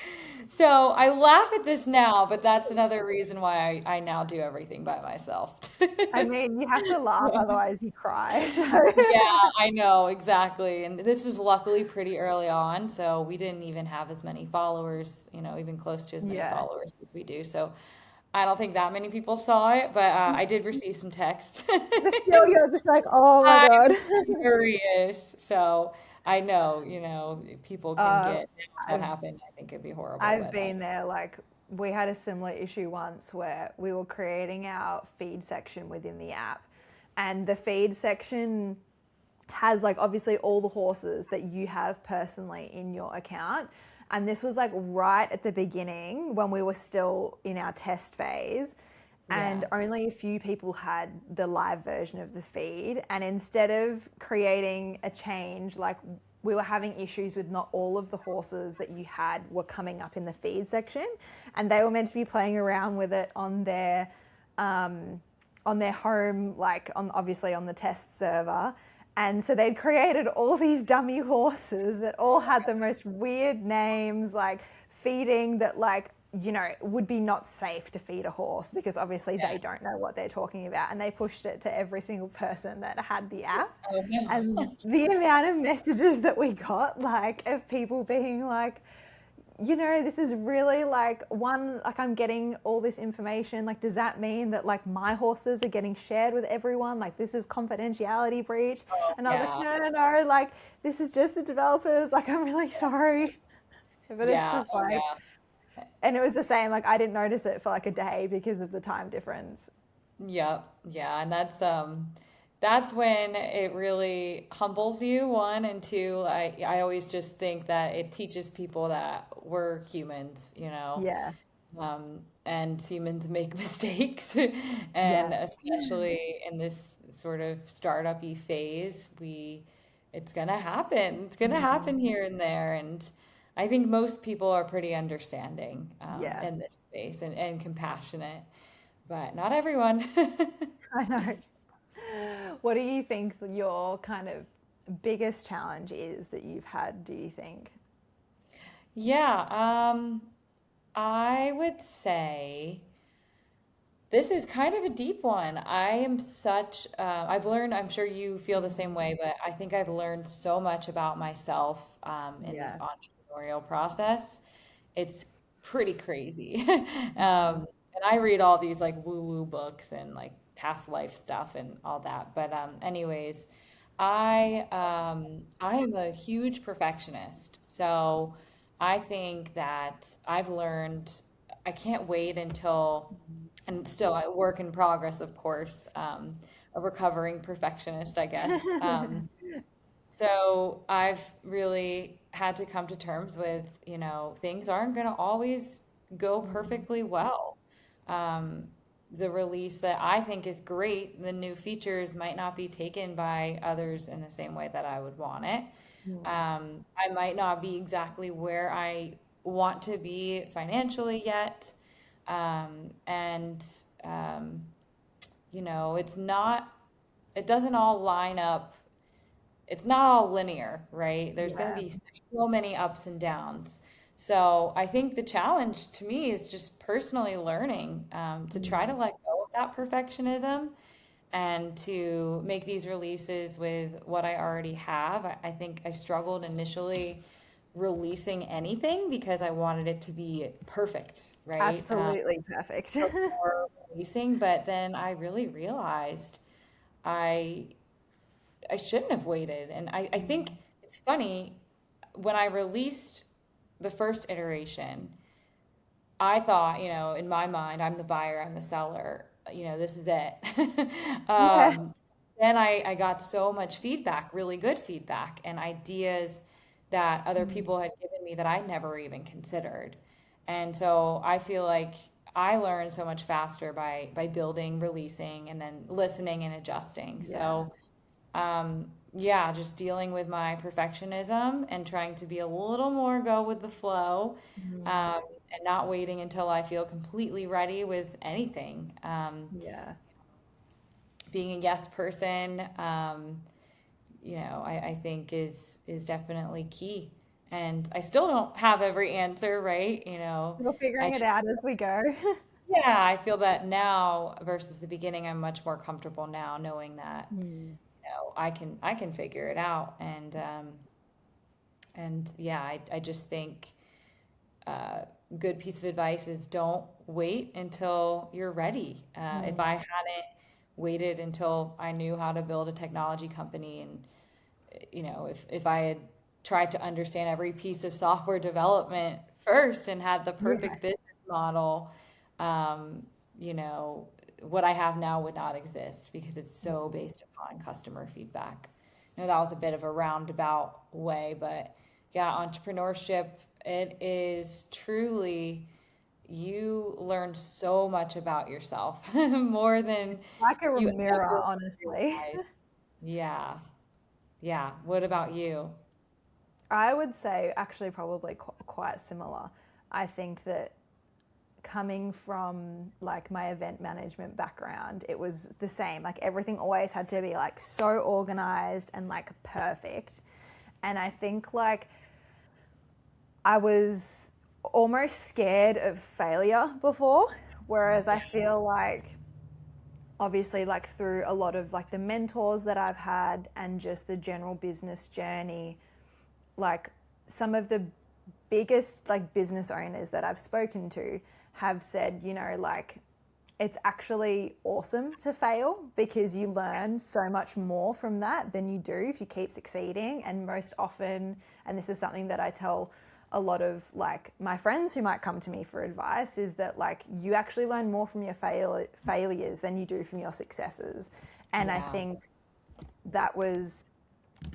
So I laugh at this now, but that's another reason why I now do everything by myself. I mean, you have to laugh, otherwise you cry. Yeah, So, I know, exactly. And this was luckily pretty early on, so we didn't even have as many followers, even close to as many yeah. followers as we do. So I don't think that many people saw it, but I did receive some texts. But still, you're just like, oh my I'm God. furious. So I know, people can Uh, get mad if that I've happened. I think it'd be horrible, I've but been there. Like, we had a similar issue once where we were creating our feed section within the app, and the feed section has like obviously all the horses that you have personally in your account. And this was like right at the beginning when we were still in our test phase, and Yeah. only a few people had the live version of the feed. And instead of creating a change, like we were having issues with not all of the horses that you had were coming up in the feed section, and they were meant to be playing around with it on their home, like on obviously on the test server. And so they'd created all these dummy horses that all had the most weird names, like feeding that, like, you know, would be not safe to feed a horse because obviously Yeah. they don't know what they're talking about. And they pushed it to every single person that had the app. Oh, no. And the amount of messages that we got, like, of people being like, you know, this is really like like I'm getting all this information. Like, does that mean that like my horses are getting shared with everyone? Like, this is confidentiality breach. Oh, And I was like, yeah. no, like, this is just the developers. Like, I'm really sorry. But it's Yeah. just Oh, like, yeah. and it was the same. Like, I didn't notice it for like a day because of the time difference. Yep. Yeah. And that's when it really humbles you, one, and two, I always just think that it teaches people that we're humans, you know. Yeah. And humans make mistakes. And Yes. especially in this sort of startup-y phase, it's gonna happen. It's gonna happen here and there. And I think most people are pretty understanding Yeah. in this space and compassionate, but not everyone. I know. What do you think your kind of biggest challenge is that you've had, do you think? Yeah, I would say this is kind of a deep one. I've learned, I'm sure you feel the same way, but I think I've learned so much about myself in this Yeah. entrepreneurial process. It's pretty crazy. And I read all these like woo-woo books and like past life stuff and all that. But anyways, I am a huge perfectionist. So I think that I've learned I can't wait until, and still I work in progress, of course, a recovering perfectionist, I guess. So I've really had to come to terms with, things aren't going to always go perfectly well. Um, the release that I think is great, the new features might not be taken by others in the same way that I would want it. I might not be exactly where I want to be financially yet. And, um, it doesn't all line up. It's not all linear, right? There's going to Yeah. be so many ups and downs. So I think the challenge to me is just personally learning to try to let go of that perfectionism and to make these releases with what I already have. I think I struggled initially releasing anything because I wanted it to be perfect, right? Absolutely perfect. Before releasing, but then I really realized I I shouldn't have waited. And I think it's funny, when I released the first iteration, I thought, in my mind, I'm the buyer, I'm the seller, this is it. Yeah. um, then I got so much feedback, really good feedback, and ideas that other people had given me that I never even considered. And so I feel like I learned so much faster by building, releasing, and then listening and adjusting. Yeah. So yeah, just dealing with my perfectionism and trying to be a little more go with the flow, and not waiting until I feel completely ready with anything. Yeah. Being a yes person, I think is definitely key. And I still don't have every answer, right? Still I figuring it just, out as we go. yeah, I feel that now versus the beginning, I'm much more comfortable now knowing that, I can figure it out. And yeah, I just think uh, good piece of advice is don't wait until you're ready. If I hadn't waited until I knew how to build a technology company, and if I had tried to understand every piece of software development first and had the Yeah. perfect business model, um, you know, what I have now would not exist because it's so based upon customer feedback. I know that was a bit of a roundabout way, but yeah, entrepreneurship, it is truly, you learn so much about yourself more than Like a you mirror, ever honestly. realize. Yeah. Yeah. What about you? I would say actually probably quite similar. I think that coming from like my event management background, it was the same. Like everything always had to be like so organized and like perfect. And I think like I was almost scared of failure before, whereas I feel like obviously like through a lot of like the mentors that I've had and just the general business journey, like some of the biggest like business owners that I've spoken to have said, you know, like it's actually awesome to fail because you learn so much more from that than you do if you keep succeeding. And most often, and this is something that I tell a lot of like my friends who might come to me for advice, is that like you actually learn more from your failures than you do from your successes. And I Yeah. think that was,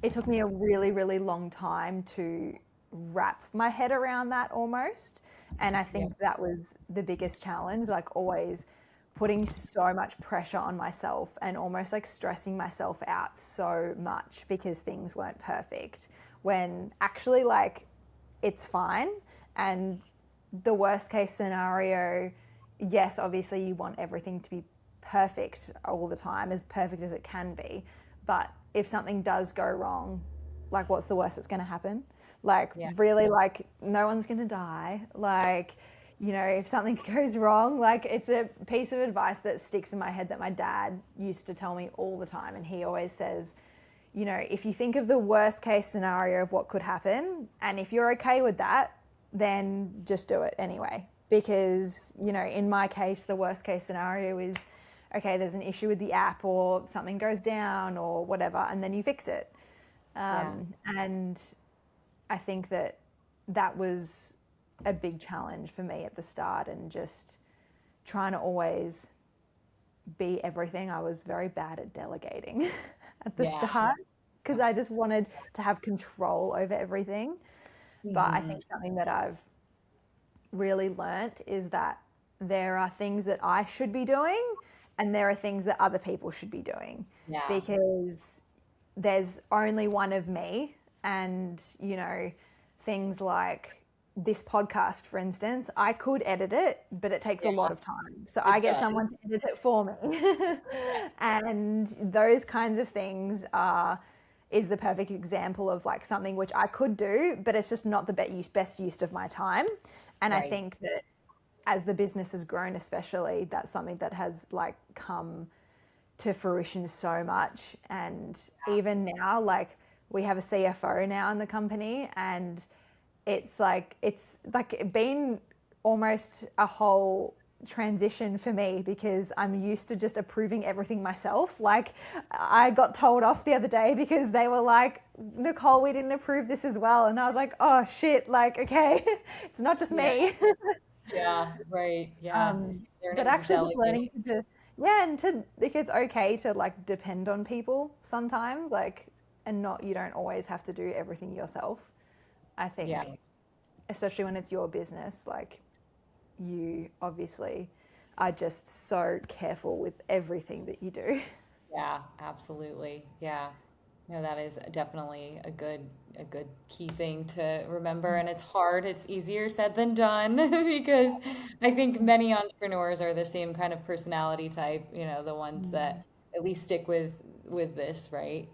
it took me a really, really long time to wrap my head around that almost. And I Yeah. think that was the biggest challenge, like always putting so much pressure on myself and almost like stressing myself out so much because things weren't perfect when actually like it's fine. And the worst case scenario, yes, obviously you want everything to be perfect all the time, as perfect as it can be. But if something does go wrong, like what's the worst that's going to happen? Like Yeah. really, like no one's going to die. Like, you know, if something goes wrong, like it's a piece of advice that sticks in my head that my dad used to tell me all the time. And he always says, you know, if you think of the worst case scenario of what could happen, and if you're okay with that, then just do it anyway. Because, you know, in my case, the worst case scenario is, okay, there's an issue with the app or something goes down or whatever, and then you fix it. Yeah. And I think that that was a big challenge for me at the start, and just trying to always be everything. I was very bad at delegating at the Yeah. start because I just wanted to have control over everything. But I Hmm. think something that I've really learnt is that there are things that I should be doing and there are things that other people should be doing, Yeah. because there's only one of me. And, you know, things like this podcast, for instance, I could edit it, but it takes a lot Yeah. of time. So I It get does. someone to edit it for me. And those kinds of things is the perfect example of like something which I could do, but it's just not the best use of my time. And I Right. think that as the business has grown, especially, that's something that has like come to fruition so much. And even now, like we have a CFO now in the company, and it's like been almost a whole transition for me because I'm used to just approving everything myself. Like I got told off the other day because they were like, Nicole, we didn't approve this as well. And I was like, oh shit, like, okay, it's not just Yeah. me. Yeah. Right. Yeah. But Learning to actually just delegate. learning to, yeah, and to, like, it's okay to like depend on people sometimes, like, and not, you don't always have to do everything yourself. I Yeah. think, especially when it's your business, like you obviously are just so careful with everything that you do. Yeah. Absolutely. Yeah. No, that is definitely a good key thing to remember. And it's hard. It's easier said than done because I think many entrepreneurs are the same kind of personality type, you know, the ones that at least stick with this, right?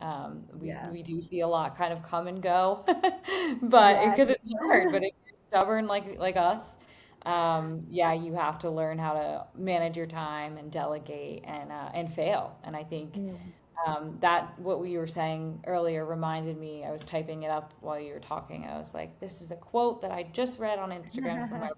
Yeah. We do see a lot kind of come and go, but Yeah. because it's hard, but if you're stubborn like us, yeah, you have to learn how to manage your time and delegate and fail. And I think that what we were saying earlier reminded me. I was typing it up while you were talking. I was like, this is a quote that I just read on Instagram somewhere.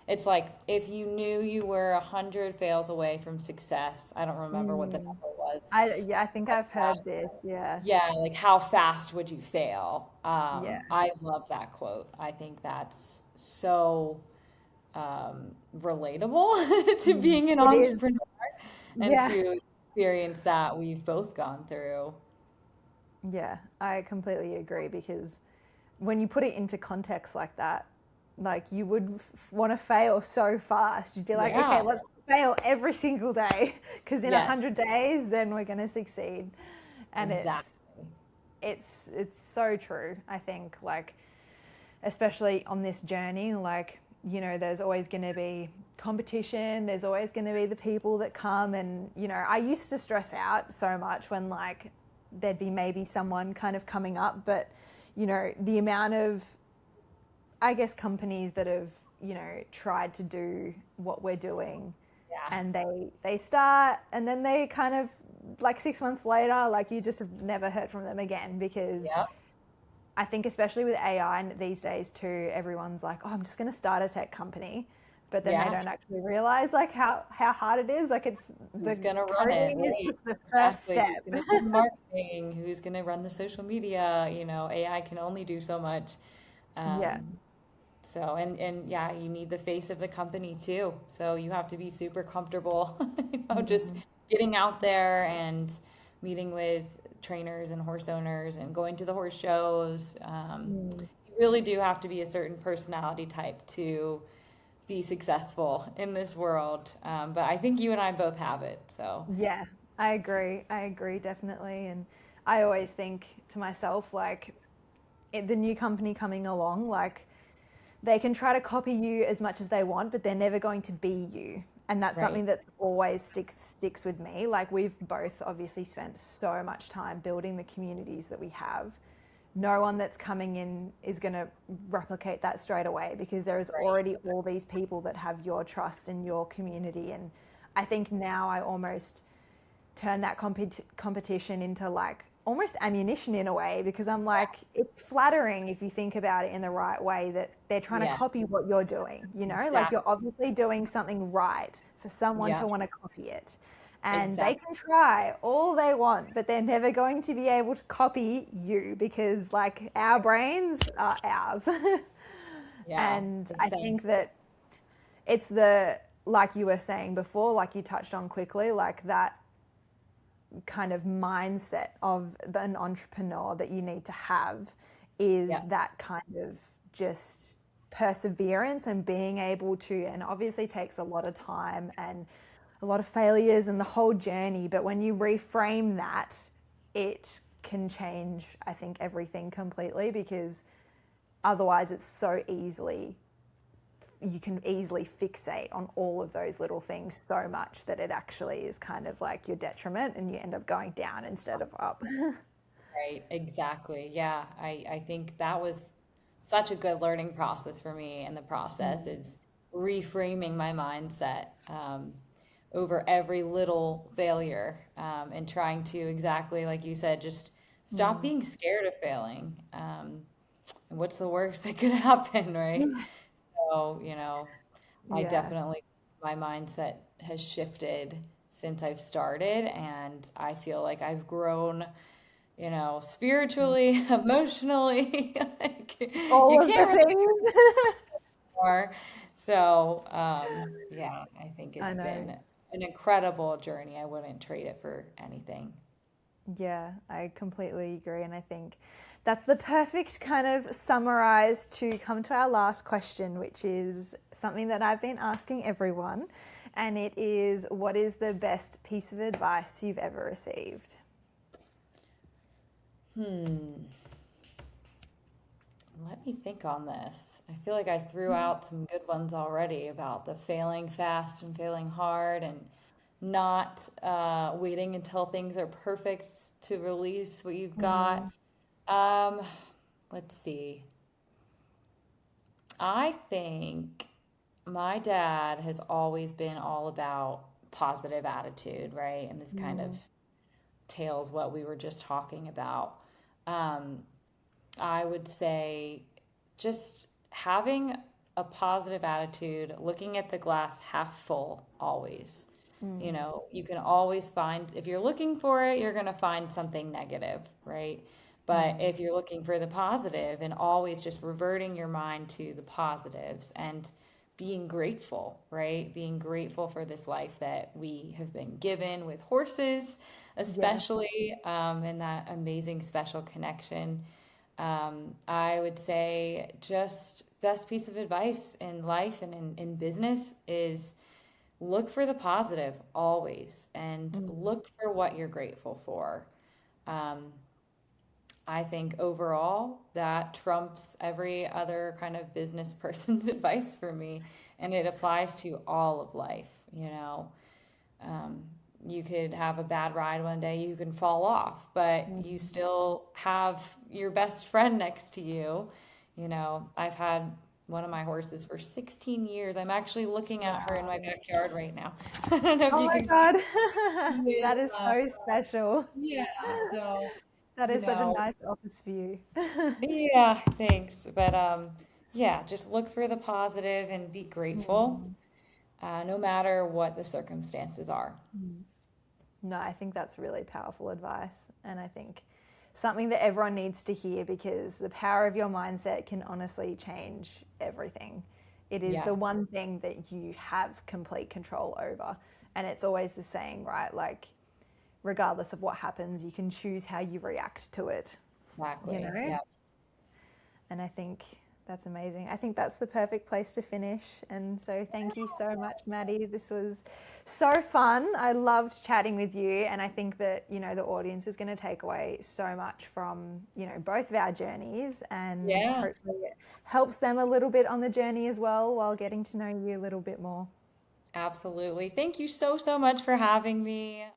It's like, if you knew you were 100 fails away from success, I don't remember what the Mm. number was. Yeah, I think I've heard this. Yeah. Yeah, like how fast would you fail? Yeah. I love that quote. I think that's so relatable to being an It is. entrepreneur. and Yeah. to experience that we've both gone through. Yeah, I completely agree because when you put it into context like that, like you would want to fail so fast. You'd be like, okay, Yeah, let's fail every single day because in yes, 100 days, then we're going to succeed. And exactly. it's so true. I think like especially on this journey, like there's always going to be competition. There's always going to be the people that come, and I used to stress out so much when like there'd be maybe someone kind of coming up, but the amount of I guess companies that have tried to do what we're doing, Yeah. and they start and then they kind of like 6 months later, like you just have never heard from them again because Yep. I think especially with AI these days too, everyone's like, oh, I'm just going to start a tech company, but then they Yeah. don't actually realize like how hard it is. Like it's Who's the gonna run it, coding is right? just the first Exactly. step. Who's gonna do the marketing? Who's gonna run the social media? AI can only do so much. Yeah. Um, so and yeah, you need the face of the company too. So you have to be super comfortable, just Mm. getting out there and meeting with trainers and horse owners and going to the horse shows. Mm. You really do have to be a certain personality type to be successful in this world. But I think you and I both have it. So Yeah, I agree. I agree definitely. And I always think to myself, like, the new company coming along, like, they can try to copy you as much as they want, but they're never going to be you. And that's right, something that's always sticks with me. Like, we've both obviously spent so much time building the communities that we have. No one that's coming in is going to replicate that straight away because there is right, already all these people that have your trust in your community. And I think now I almost turn that competition into like almost ammunition in a way because I'm like, it's flattering if you think about it in the right way that they're trying to yeah, copy what you're doing, like exactly, you're obviously doing something right for someone yeah, to want to copy it. And they exactly, can try all they want, but they're never going to be able to copy you because like our brains are ours. yeah, And I exactly, think that it's the, like you were saying before, like you touched on quickly, like that kind of mindset of an entrepreneur that you need to have is yeah, that kind of just perseverance and being able to, and obviously takes a lot of time and a lot of failures and the whole journey, but when you reframe that, it can change, I think, everything completely because otherwise it's so easily you can easily fixate on all of those little things so much that it actually is kind of like your detriment and you end up going down instead of up. right, exactly. Yeah, I think that was such a good learning process for me, and the process is reframing my mindset over every little failure and trying to exactly like you said, just stop Mm. being scared of failing. And what's the worst that could happen, right? So, I Yeah. definitely, my mindset has shifted since I've started, and I feel like I've grown, spiritually, emotionally. Like, you All of the can't really things. do more. So, yeah, I think I it's know. been an incredible journey. I wouldn't trade it for anything. Yeah, I completely agree. And I think that's the perfect kind of summarize to come to our last question, which is something that I've been asking everyone. And it is, what is the best piece of advice you've ever received? Hmm. Let me think on this. I feel like I threw out some good ones already about the failing fast and failing hard and not waiting until things are perfect to release what you've got. Mm. Um, let's see. I think my dad has always been all about positive attitude, right? And this kind of Mm. tails what we were just talking about. Um, I would say just having a positive attitude, looking at the glass half full always. Mm. You can always find, if you're looking for it, you're going to find something negative, right? But Mm. if you're looking for the positive and always just reverting your mind to the positives and being grateful, right? Being grateful for this life that we have been given with horses, Yes. especially, and that amazing special connection. I would say just best piece of advice in life and in business is look for the positive always and Mm. look for what you're grateful for. Um, I think overall that trumps every other kind of business person's advice for me, and it applies to all of life, you know. Um, you could have a bad ride one day, you can fall off, but you Mm. still have your best friend next to you. You know, I've had one of my horses for 16 years. I'm actually looking at her in my Wow. backyard right now. I don't know if Oh you my can see. God. She is, That is so special. yeah, so, That you is such a know, nice office view. yeah, thanks. But yeah, just look for the positive and be grateful, Mm. no matter what the circumstances are. Mm. No, I think that's really powerful advice. And I think something that everyone needs to hear because the power of your mindset can honestly change everything. It is Yeah, the one thing that you have complete control over. And it's always the saying, right? Like, regardless of what happens, you can choose how you react to it, you exactly. know? Yeah. And I think that's amazing. I think that's the perfect place to finish. And so thank you so much, Maddie. This was so fun. I loved chatting with you. And I think that, the audience is going to take away so much from, both of our journeys. And Yeah. hopefully it helps them a little bit on the journey as well while getting to know you a little bit more. Absolutely. Thank you so, so much for having me.